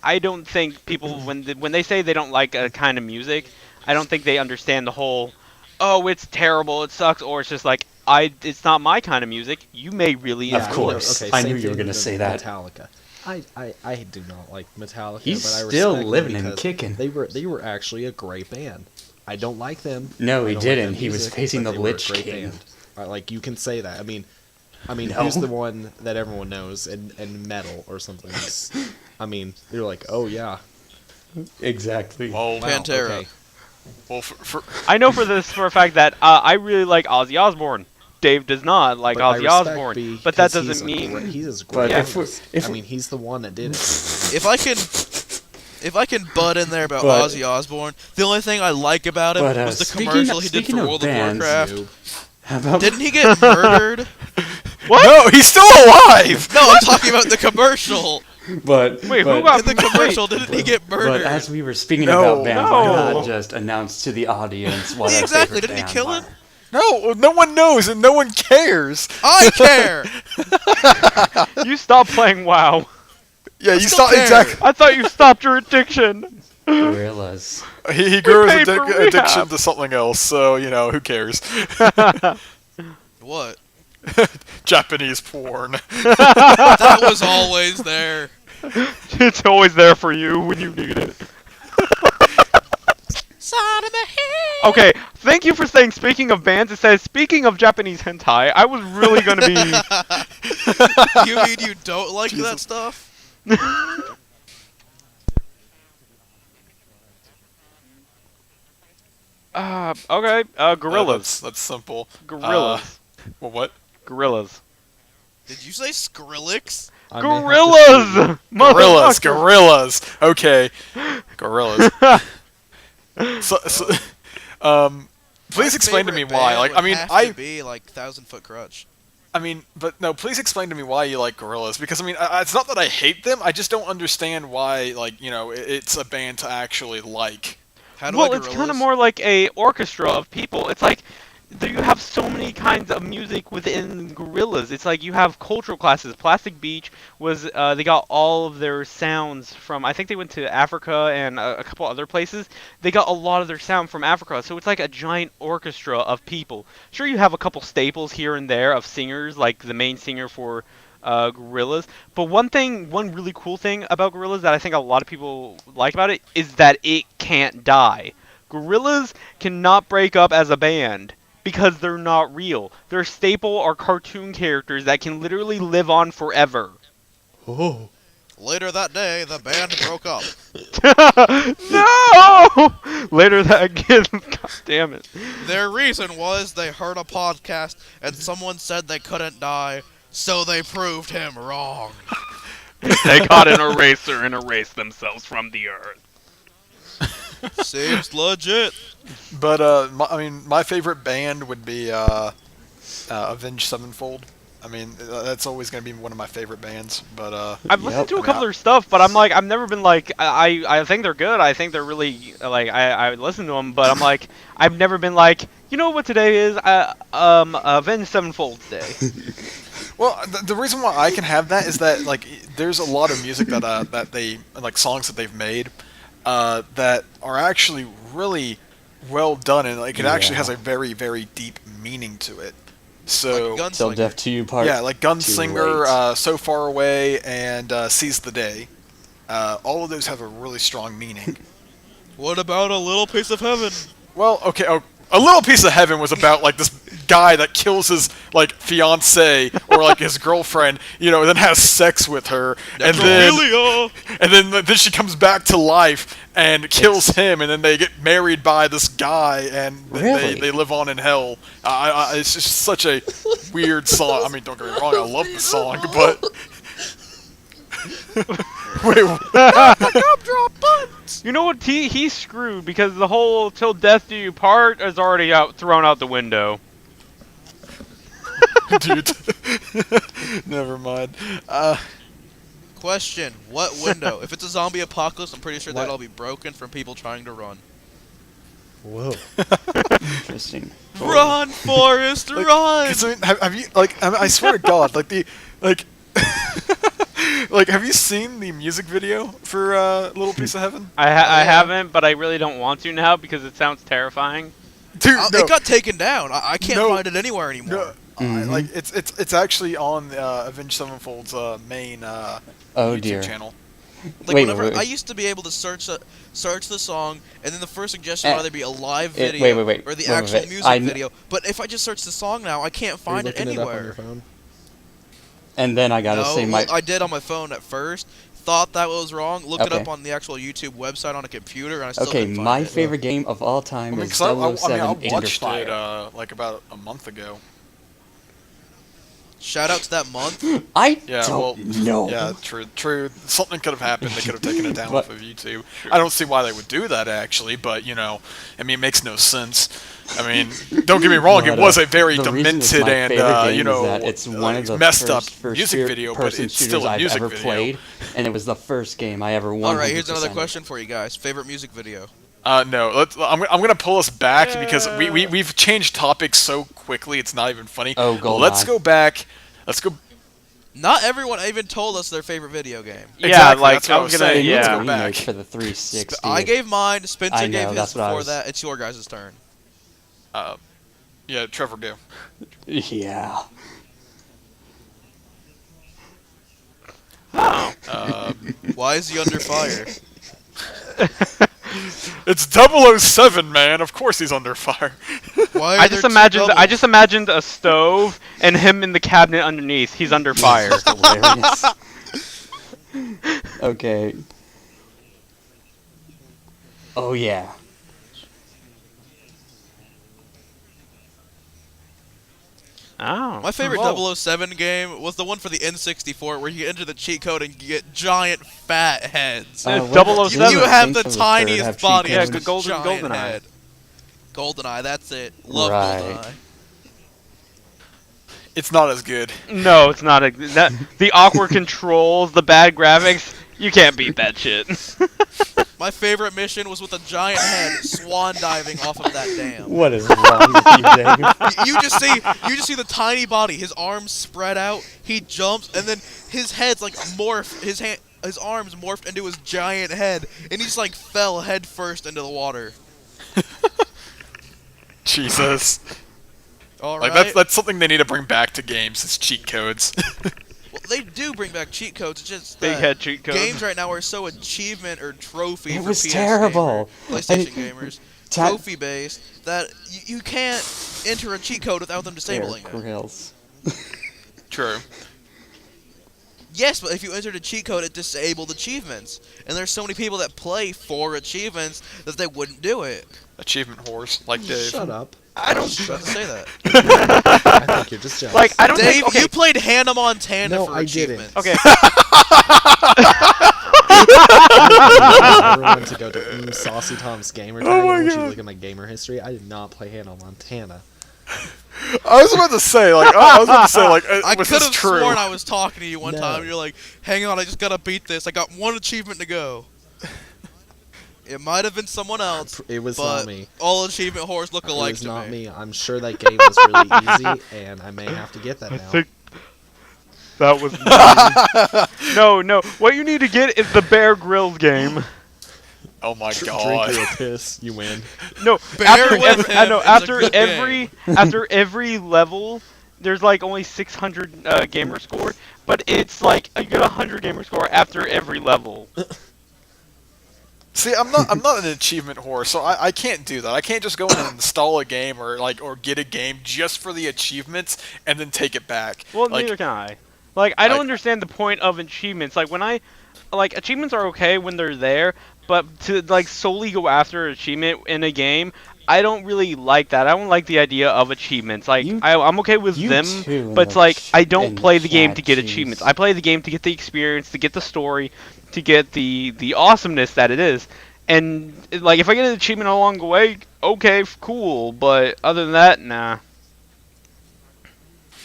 I don't think people when they say they don't like a kind of music, I don't think they understand the whole. Oh, it's terrible, it sucks, or it's just like it's not my kind of music. You may really Of enjoy course. it. I same knew you were thing gonna with say that. Metallica. I do not like Metallica. He's but I still respect them living and because kicking. They were actually a great band. I don't like them. No, I he don't like didn't. their He was music, facing but the they were a Lich great King. band. Right, like you can say that. I mean, No. who's the one that everyone knows in metal or something? I mean, you're like, oh yeah, Exactly. well, wow, Pantera. okay. well, for I know for a fact that I really like Ozzy Osbourne. Dave does not, like But I Ozzy respect Osbourne. B But that because doesn't mean. he's a But great if we- artist. if I we- mean, he's the one that did it. If I can butt in there about But- Ozzy Osbourne, the only thing I like about him But, was the speaking commercial of- he did speaking for of World bands, of Warcraft. Noob. How about Didn't he get murdered? What? No, he's still alive. No, I'm talking about the commercial. But Wait, but, who got In the commercial, didn't he get But murdered? as we were speaking No, about bands, why no. not just announce to the audience what our Exactly, favorite didn't he bands kill are? him? No, no one knows and no one cares. I care. You stopped playing WoW. Yeah, you still saw care. exactly. I thought you stopped your addiction. Gorillas. He grew his paid for addiction rehab. to something else, so who cares? What? Japanese porn. That was always there. It's always there for you when you need it. Okay, thank you for saying speaking of bands. It says speaking of Japanese hentai. I was really gonna be. You mean you don't like that stuff? Okay. Gorillas. That's simple. Gorillas. Well, what? Gorillas. Did you say Skrillex? I may have to Gorillas. Gorillas. Motherfucker. Gorillas. Okay. Gorillas. so, please My explain to me favorite why. band Like, would I mean, have to be like 1,000-Foot Crutch. but no, please explain to me why you like Gorillas. Because, it's not that I hate them, I just don't understand why, it's a band to actually like. How do I Well, like it's kind Gorillas? of more like a orchestra of people. It's like you have so many kinds of music within Gorillas. It's like you have cultural classes. Plastic Beach was they got all of their sounds from. I think they went to Africa and a couple other places. They got a lot of their sound from Africa. So it's like a giant orchestra of people. Sure, you have a couple staples here and there of singers, like the main singer for Gorillas. But one really cool thing about Gorillas that I think a lot of people like about it is that it can't die. Gorillas cannot break up as a band because they're not real. Their staple are cartoon characters that can literally live on forever. Oh. Later that day, the band broke up. No! Later that God damn it. Their reason was they heard a podcast and someone said they couldn't die, so they proved him wrong. They got an eraser and erased themselves from the earth. Seems legit. But, my favorite band would be, Avenged Sevenfold. That's always going to be one of my favorite bands, but, I've listened to a couple of their stuff, but I've never been like, I think they're good. I think they're really, like, I listen to them, but I'm like, I've never been like, you know what today is? Avenged Sevenfold's Day. Well, the reason why I can have that is that, like, there's a lot of music that they, like, songs that they've made, that are actually really well done, and, like, it actually has a very, very deep meaning to it. So, Like Till Gunslinger. Death Do You Part. yeah, like Too Gunslinger, late. So Far Away, and Seize the Day. All of those have a really strong meaning. What about A Little Piece of Heaven? Well, okay, A Little Piece of Heaven was about, like, this guy that kills his, like, fiancée or, like, his girlfriend, and then has sex with her, and then she comes back to life and kills him, and then they get married by this guy, and Really? they live on in hell. It's just such a weird song. Don't get me wrong, I love the song, but... Wait, You know what? He's screwed because the whole "Till Death Do You Part" is already thrown out the window. dude. Never mind. Question, what window? If it's a zombie apocalypse, I'm pretty sure What? that'll be broken from people trying to run. Whoa. Interesting. Run, Forrest, Like, run! 'cause, have you, like, I swear to God, like, like, have you seen the music video for Little Piece of Heaven? I yeah. haven't, but I really don't want to now because it sounds terrifying. Dude, no, It got taken down. I can't No. find it anywhere anymore. no, like, it's actually on Avenged Sevenfold's main Oh YouTube dear. channel. Like Wait, whenever wait. I used to be able to search the song, and then the first suggestion would either be a live wait, video wait, or the wait, actual wait. music video. But if I just search the song now, I can't Are you find it looking it up on your anywhere. phone? And then I gotta No, say well, I did on my phone at first. Thought that was wrong. Looked it Okay. up on the actual YouTube website on a computer, and I still Okay, couldn't find my it. favorite game of all time is 'Cause I 007 watched Under it Fire. like about a month ago. Shout out to that month. I Yeah, don't well, know. yeah, true. Something could have happened. They could have taken it down But- off of YouTube. I don't see why they would do that, actually, but, you know, I mean, it makes no sense. I mean, don't get me wrong, it But, was a very the reason it's demented my and, favorite game you know, is that it's one of the messed up first music video, but person it's shooters still a I've music ever video. played, and it was the first game I ever won. All right, here's another question for you guys. Favorite music video? No, I'm going to pull us back because we've changed topics so quickly, it's not even funny. Oh, GoldenEye. Let's go back. Let's go. Not everyone even told us their favorite video game. Yeah, Exactly, like that's what I was gonna. saying. Let's Yeah. go back. For the 360. I gave mine. Spencer I know, gave his that's what I before was- that. It's your guys' turn. Yeah, Trevor, do. Yeah. Why is he under fire? It's 007, man. Of course he's under fire. Why are I there just two imagined. I doubles? just imagined a stove and him in the cabinet underneath. He's under fire. Hilarious. Okay. Oh yeah. Oh. My favorite Oh. 007 game was the one for the N64 where you enter the cheat code and you get giant fat heads. Uh, what about 007. You the have games the from third tiniest have cheat body Yeah, as codes? the Golden- giant GoldenEye. head. GoldenEye, that's it. Love Right. GoldenEye. It's not as good. No, it's not the awkward controls, the bad graphics. You can't beat that shit. My favorite mission was with a giant head swan diving off of that dam. What is wrong with you, Dave? You just see the tiny body, his arms spread out, he jumps, and then his head's like morph, his arms morphed into his giant head, and he just like fell head first into the water. Jesus. All Like right. that's something they need to bring back to games. Is cheat codes. Well, they do bring back cheat codes. It's just Big that head cheat codes. games right now are so achievement or trophy It for was PS terrible. gamer, PlayStation gamers, Ta- trophy based that you can't enter a cheat code without them disabling Bear it. Grylls. True. Yes, but if you entered a cheat code, it disabled achievements, and there's so many people that play for achievements that they wouldn't do it. Achievement horse, like Dave. Shut up. I don't about to say that. I think you're just jealous. Like I don't Dave, think. Okay. you played Hannah Montana No, for I didn't. achievements. Okay. Everyone to go to Saucy Tom's Gamer Tag. Oh my I want you God. to look at my gamer history. I did not play Hannah Montana. I was about to say, like, I was could this have true? sworn I was talking to you one No. time. And you're like, "Hang on, I just gotta beat this. I got one achievement to go." It might have been someone else, It was but not me. all achievement whores look It alike was to not me. me. I'm sure that game was really easy, and I may have to get that now. think that was no. What you need to get is the Bear Grylls game. Oh my Drink god. your piss, you win. No, Bear after with every, I him know is a after good every after every level, there's like only 600 gamer score, but it's like you get 100 gamer score after every level. See, I'm not an achievement whore, so I can't do that. I can't just go in and install a game or get a game just for the achievements and then take it back. Well, like, neither can I. Like, I don't I- understand the point of achievements. Like, achievements are okay when they're there, but to, like, solely go after an achievement in a game, I don't really like that. I don't like the idea of achievements. Like, You- I'm okay with you them, too in but it's the like, I in don't the play the game chat, to get jeez. achievements. I play the game to get the experience, to get the story, to get the awesomeness that it is. And, like, if I get an achievement along the way, okay, cool, but other than that, nah.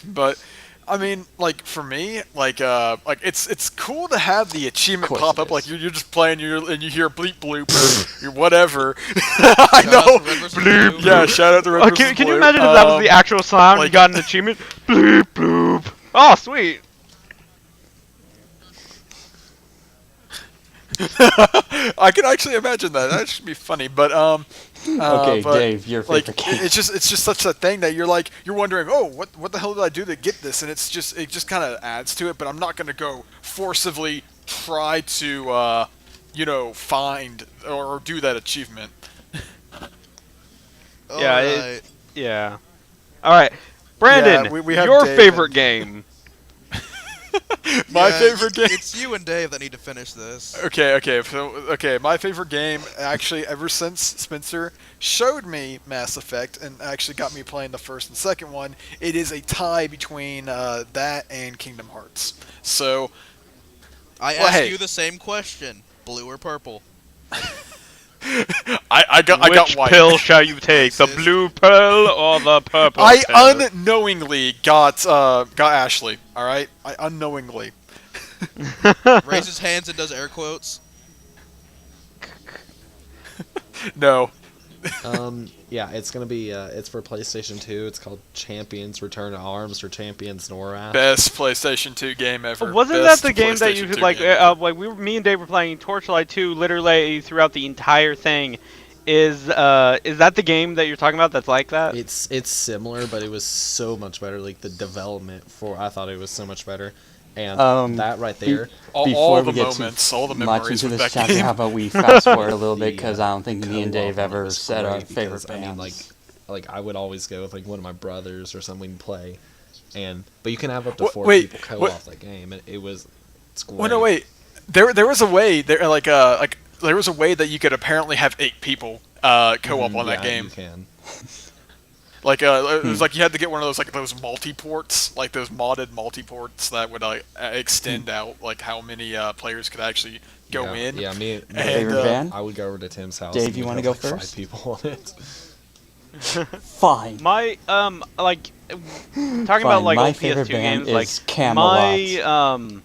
But I mean, like for me, like it's cool to have the achievement Course pop it up. Like is. you're just playing, and you hear bleep bloop or whatever. I Shout out know. to Red vs. Bloop. Blue. Yeah, shout out to Red vs. Can you Blue. imagine if that was the actual sound? You like- got an achievement. Bloop bloop. Oh, sweet. I can actually imagine that. That should be funny. But Okay, but, Dave, your like favorite game. it's just such a thing that you're wondering, oh, what the hell did I do to get this? And it just kind of adds to it. But I'm not gonna go forcibly try to find or do that achievement. Yeah, Alright. Yeah. All right, Brandon, Yeah, we have your Dave favorite and- game. My favorite game. It's you and Dave that need to finish this. Okay. My favorite game, actually, ever since Spencer showed me Mass Effect and actually got me playing the first and second one, it is a tie between that and Kingdom Hearts. So, I well, asked hey. you the same question: blue or purple? I got Which white. pill shall you take, the blue pill or the purple I pill? unknowingly got Ashley. All right, I unknowingly. Raises hands and does air quotes. No. Yeah, it's gonna be it's for PlayStation 2. It's called Champions Return to Arms or Champions Norath. Best PlayStation 2 game ever. Wasn't Best that the game that you PlayStation could 2 like? game ever. Me and Dave were playing Torchlight 2 literally throughout the entire thing. Is that the game that you're talking about? That's like that? It's similar, but it was so much better. Like the development I thought it was so much better, and that right there. all the moments, all the much memories into with this that chapter, game. how about we fast forward a little bit, because The, I don't think me and Dave co-op on it ever was said our great favorite because, bands. I mean, like I would always go with like one of my brothers or something to play, but you can have up to 4 Wait, people co-op that game, and it's great. Well, no, wait. There was a way there was a way that you could apparently have 8 people co-op on that game. You can. It was like you had to get one of those those multi-ports, like those modded multi-ports that would extend out like how many players could actually go in. Yeah, me Favorite band? I would go over to Tim's house. Dave, and you we'd wanna have, go like, first? 5 people on it. Fine. My talking Fine, about like my old favorite PS2 band games, like is Camelot. my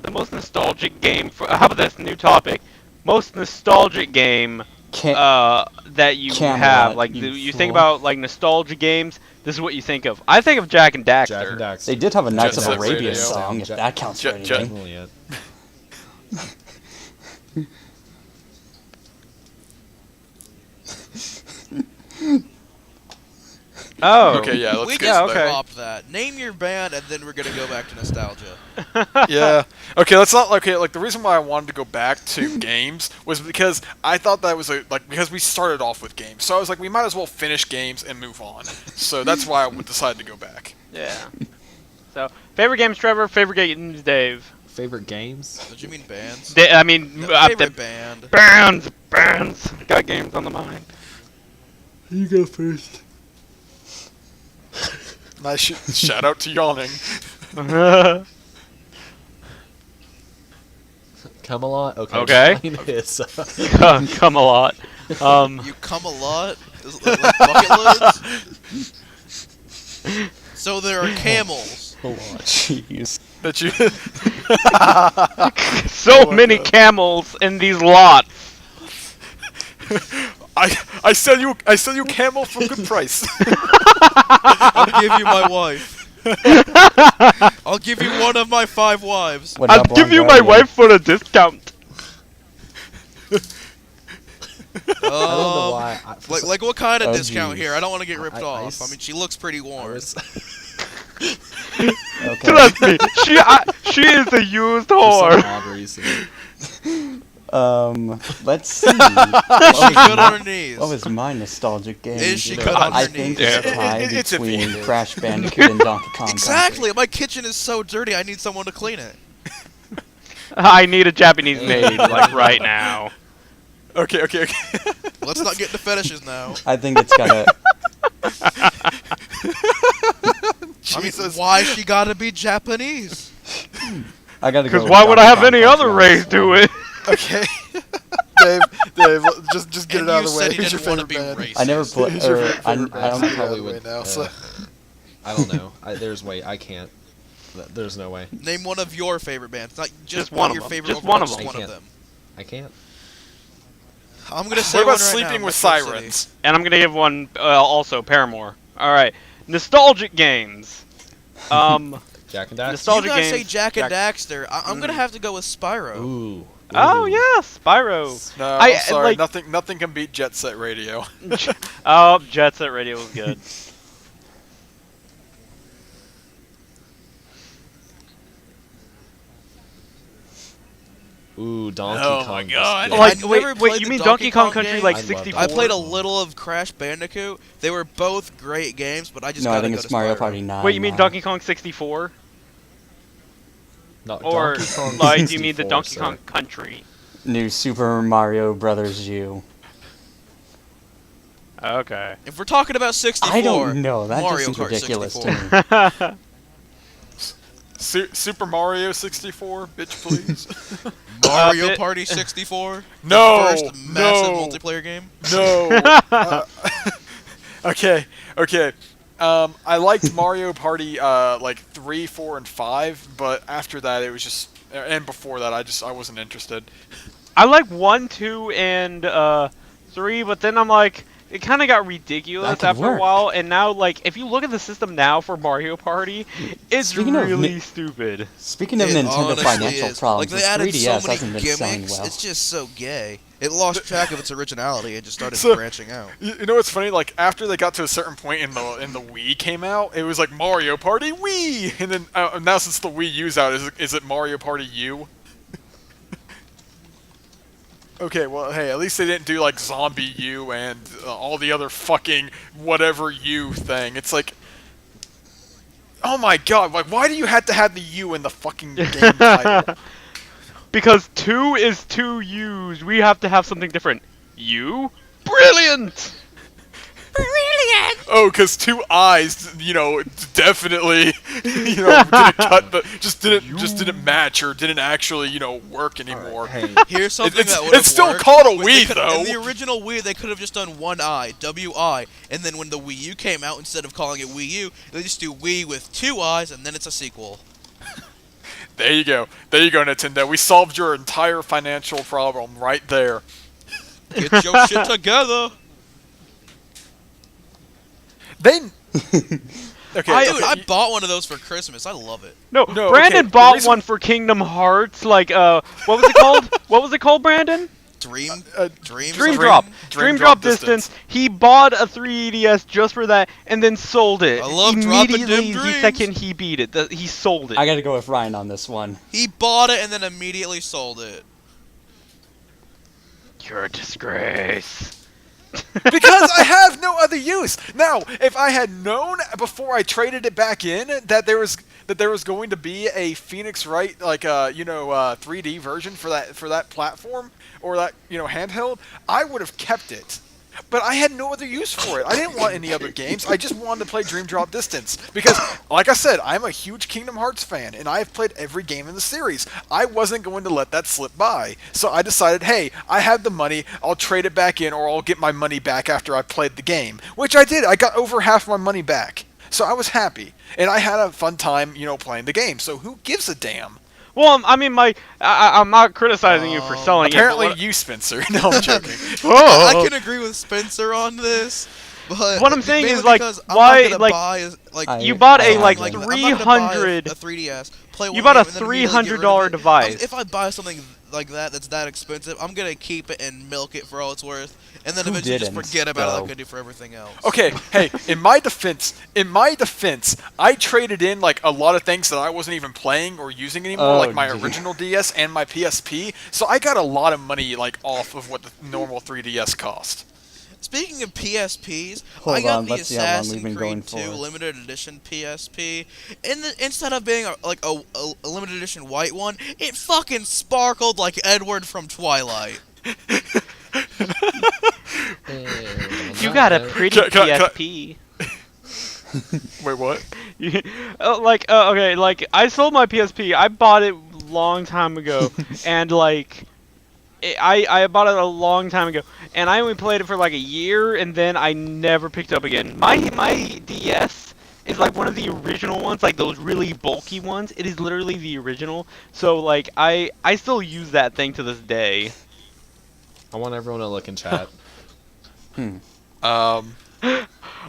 the most nostalgic game. How about this new topic? Most nostalgic game that you Camelot, have, like you think fool. about like nostalgia games. This is what you think of. I think of Jack and Daxter. Jack and Daxter. They did have a Knights of Jet Set Arabia Radio. song, if that counts for Jet- anything. Definitely it. Oh, Okay, yeah, let's We get just to that. dropped that. Name your band, and then we're gonna go back to nostalgia. Yeah. Okay, let's not. Okay, like the reason why I wanted to go back to games was because I thought that was because we started off with games, so I was like, we might as well finish games and move on. So that's why I decided to go back. Yeah. So, favorite games, Trevor. Favorite games, Dave. Favorite games? Did you mean bands? I mean, No, the favorite band. bands. Got games on the mind. You go first. Nice shout out to yawning. Camelot? Okay. Okay. Mine is, Come a lot. You come a lot? Is it like bucket loads? So there are camels. a lot. Jeez. That you. So many camels in these lots. I sell you camel for good price. I'll give you my wife. I'll give you one of my 5 wives. What I'll about give you Blind my Guardian? wife for a discount. I don't know why. Like what kind of Oh, discount geez. here? I don't want to get ripped I off. I mean, she looks pretty warm. Okay. Trust me, she is a used For whore. some odd reason. Let's see. Is she good on her knees? What was my nostalgic game? Is she You know, good on I her think knees? it's a tie It's a between V. Crash Bandicoot and Donkey Kong Exactly. My kitchen is so dirty. I need someone to clean it. I need a Japanese maid, like right now. Okay. Let's not get into fetishes now. Country. I think it's got a. I mean, Jesus. why she gotta be Japanese? I gotta go. Because with why would I have Donkey any Kong other Country, race do it? Okay. Dave, just get And it out you of the way. said you Who's your didn't want to favorite be band? racist. I never played. Who's your I favorite band? don't. I Get it out of probably the way would. now, so- I don't know. There's way. I can't. There's no way. Name one of your favorite bands. Not just one your of them. favorite. Just overall, one of just them. one I of them. I can't. I'm gonna say What about one right Sleeping now, with Metro City. Sirens? And I'm gonna give one also Paramore. All right, nostalgic games. Jack and Daxter. Nostalgia- You guys games. say Jack and Daxter. I'm gonna have to go with Spyro. Ooh. Oh Ooh. yeah, Spyro. No, I- I'm sorry. like- Nothing can beat Jet Set Radio. Oh, Jet Set Radio was good. Ooh, Donkey Oh Kong. my was God. good. Like, I've Wait, never wait, played you the mean Donkey Donkey Kong Kong Country game. like I love 64? I played a little of Crash Bandicoot. They were both great games, but I just No, I gotta think go it's to Mario Spyro. Party 9. Wait, you mean now. Donkey Kong 64? No, Or Donkey Kong like, do you mean the 64, Donkey sir. Kong Country? New Super Mario Brothers U. Okay. If we're talking about 64, I don't know. That Mario just seems Kart ridiculous 64. to me. Super Mario 64, bitch, please. Mario bit- Party 64. No, The first massive no. multiplayer game. No. Okay. I liked Mario Party like 3, 4, and 5, but after that it was just, and before that I wasn't interested. I like 1, 2, and 3, but then I'm like, it kind of got ridiculous That could after a work. while, and now, like, if you look at the system now for Mario Party, it's Speaking of really stupid. Speaking of It Nintendo honestly financial is. problems, Like, the they added 3DS so hasn't many been selling gimmicks. well. It's just so gay. It lost track of its originality and just started So- branching out. You know what's funny? Like after they got to a certain point in the Wii came out, it was like Mario Party Wii, and then now since the Wii U's out, is it Mario Party U? Okay, well, hey, at least they didn't do like Zombie U and all the other fucking whatever U thing. It's like, oh my god, like why do you have to have the U in the fucking game title? Because 2 is 2 U's, we have to have something different. U? Brilliant! Oh, because 2 eyes, you know, definitely, you know, didn't cut the, just didn't match or didn't actually, you know, work anymore. Hey, Here's something It's- that would have it's still worked. called a Was Wii, they could- though. In the original Wii, they could have just done one eye, W-I, and then when the Wii U came out, instead of calling it Wii U, they just do Wii with 2 eyes, and then it's a sequel. There you go, Nintendo. We solved your entire financial problem right there. Get your shit together. Then, okay, Dude, okay, I bought one of those for Christmas. I love it. No, No, Brandon okay, the bought reason- one for Kingdom Hearts, like, what was it called? What was it called, Brandon? Dream Dream Drop. Dream Drop Drop Distance. He bought a 3DS just for that, and then sold it. I love dropping immediately them the dreams. second he beat it. He sold it. I gotta go with Ryan on this one. He bought it and then immediately sold it. You're a disgrace. because I have no other use. Now, if I had known before I traded it back in that there was going to be a Phoenix Wright 3D version for that platform or that handheld, I would have kept it. But I had no other use for it. I didn't want any other games. I just wanted to play Dream Drop Distance because, like I said, I'm a huge Kingdom Hearts fan, and I've played every game in the series. I wasn't going to let that slip by. So I decided, hey, I have the money. I'll trade it back in, or I'll get my money back after I played the game, which I did. I got over half my money back. So I was happy, and I had a fun time, playing the game. So who gives a damn? Well, I mean, I'm not criticizing you for selling Apparently it. But you, Spencer. No, I'm joking. I can agree with Spencer on this, but What I'm saying mainly is, like, because I'm why, not gonna like, buy, like, you bought a, I like, agree. I'm not gonna buy 300 a 3DS. Play You one bought a game and then immediately get rid of $300 it. device. If I buy something like that's that expensive, I'm gonna keep it and milk it for all it's worth, and then Who eventually just didn't, forget about it though? like I do for everything else. Okay, hey, in my defense, I traded in like a lot of things that I wasn't even playing or using anymore, Oh, like my gee. original DS and my PSP. So I got a lot of money like off of what the normal 3DS cost. Speaking of PSPs, Hold I got on, the let's see how long Assassin's we've been going Creed 2 for. limited edition PSP. Instead of being a limited edition white one, it fucking sparkled like Edward from Twilight. you got a pretty Can I- PSP. Wait, what? Okay, like, I sold my PSP. I bought it long time ago, and like, I bought it a long time ago, and I only played it for like a year, and then I never picked it up again. My DS is like one of the original ones, like those really bulky ones. It is literally the original. So like, I still use that thing to this day. I want everyone to look in chat.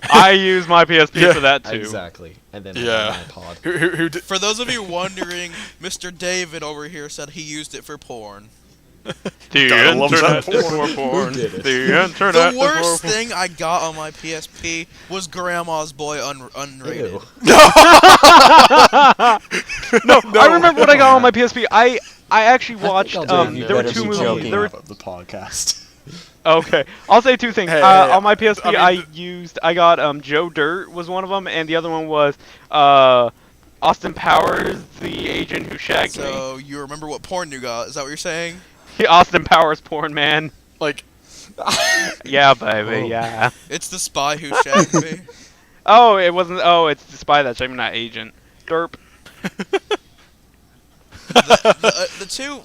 I use my PSP Yeah. for that too. Exactly. And then Yeah. on my pod. Who did? For those of you wondering, Mr. David over here said he used it for porn. The Gotta love that internet is porn. for porn. Who did it? The internet The is worst for thing I got on my PSP was Grandma's Boy unrated. Ew. No, I remember what I got on my PSP. I actually watched. I'll do it. You There were better two be movies. joking. There were, Of the podcast. okay, I'll say two things. Hey, On my PSP, I mean, I got Joe Dirt was one of them, and the other one was Austin Powers, the agent who shagged So you remember what porn you got? Is that what you're saying? me. Austin Powers porn man. Like, Yeah, baby, Oh. yeah. It's the spy who shagged me. Oh, it wasn't. Oh, it's the spy that shagged me, not agent. Derp. The two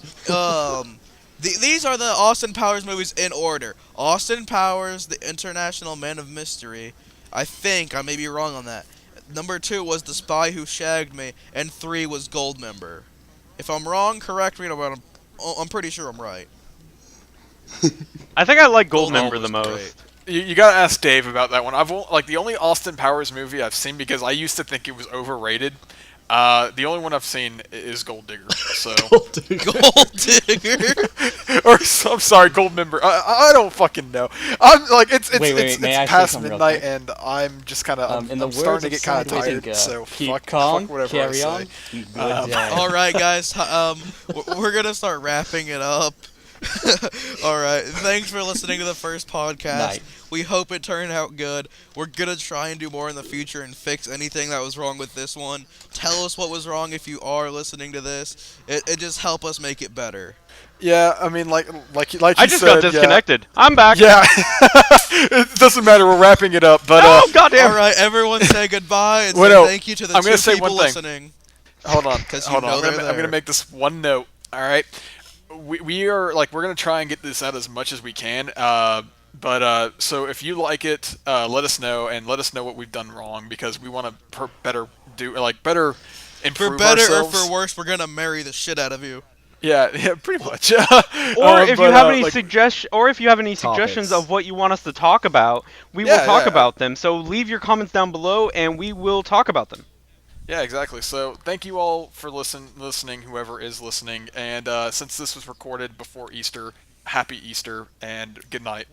these are the Austin Powers movies in order. Austin Powers, the International Man of Mystery. I think I may be wrong on that. Number 2 was The Spy Who Shagged Me, and 3 was Goldmember. If I'm wrong, correct me, but I'm pretty sure I'm right. I think I like Goldmember Goldmember the was most. great. you gotta ask Dave about that one. Like the only Austin Powers movie I've seen, because I used to think it was overrated. The only one I've seen is Gold Digger. So, Gold Digger. or I'm sorry, Goldmember. I don't fucking know. I'm like it's Wait, may I say past something real midnight quick? and I'm just kind of In the I'm starting to words get kind of of Sideways, tired. So keep fuck calm, whatever I carry say. on. Good day. All right, guys. We're gonna start wrapping it up. All right. Thanks for listening to the first podcast. Night. We hope it turned out good. We're gonna try and do more in the future and fix anything that was wrong with this one. Tell us what was wrong if you are listening to this. It just help us make it better. Yeah, I mean, like I you just said, got disconnected. I'm back. Yeah, it doesn't matter. We're wrapping it up, but Oh, goddamn. All right, everyone, say goodbye and Well, say no, thank you to the I'm gonna two say people one thing. listening. hold on, 'Cause you hold on. know I'm they're gonna there. make this one note. All right, we are like we're gonna try and get this out as much as we can. But so if you like it, let us know and let us know what we've done wrong, because we want to better improve For better ourselves. or for worse, we're gonna marry the shit out of you. Yeah, pretty much. Or if you have any like, suggestions Topics. of what you want us to talk about, we will Yeah, talk yeah. about them. So leave your comments down below, and we will talk about them. Yeah, exactly. So thank you all for listening, whoever is listening. And since this was recorded before Easter, happy Easter and good night.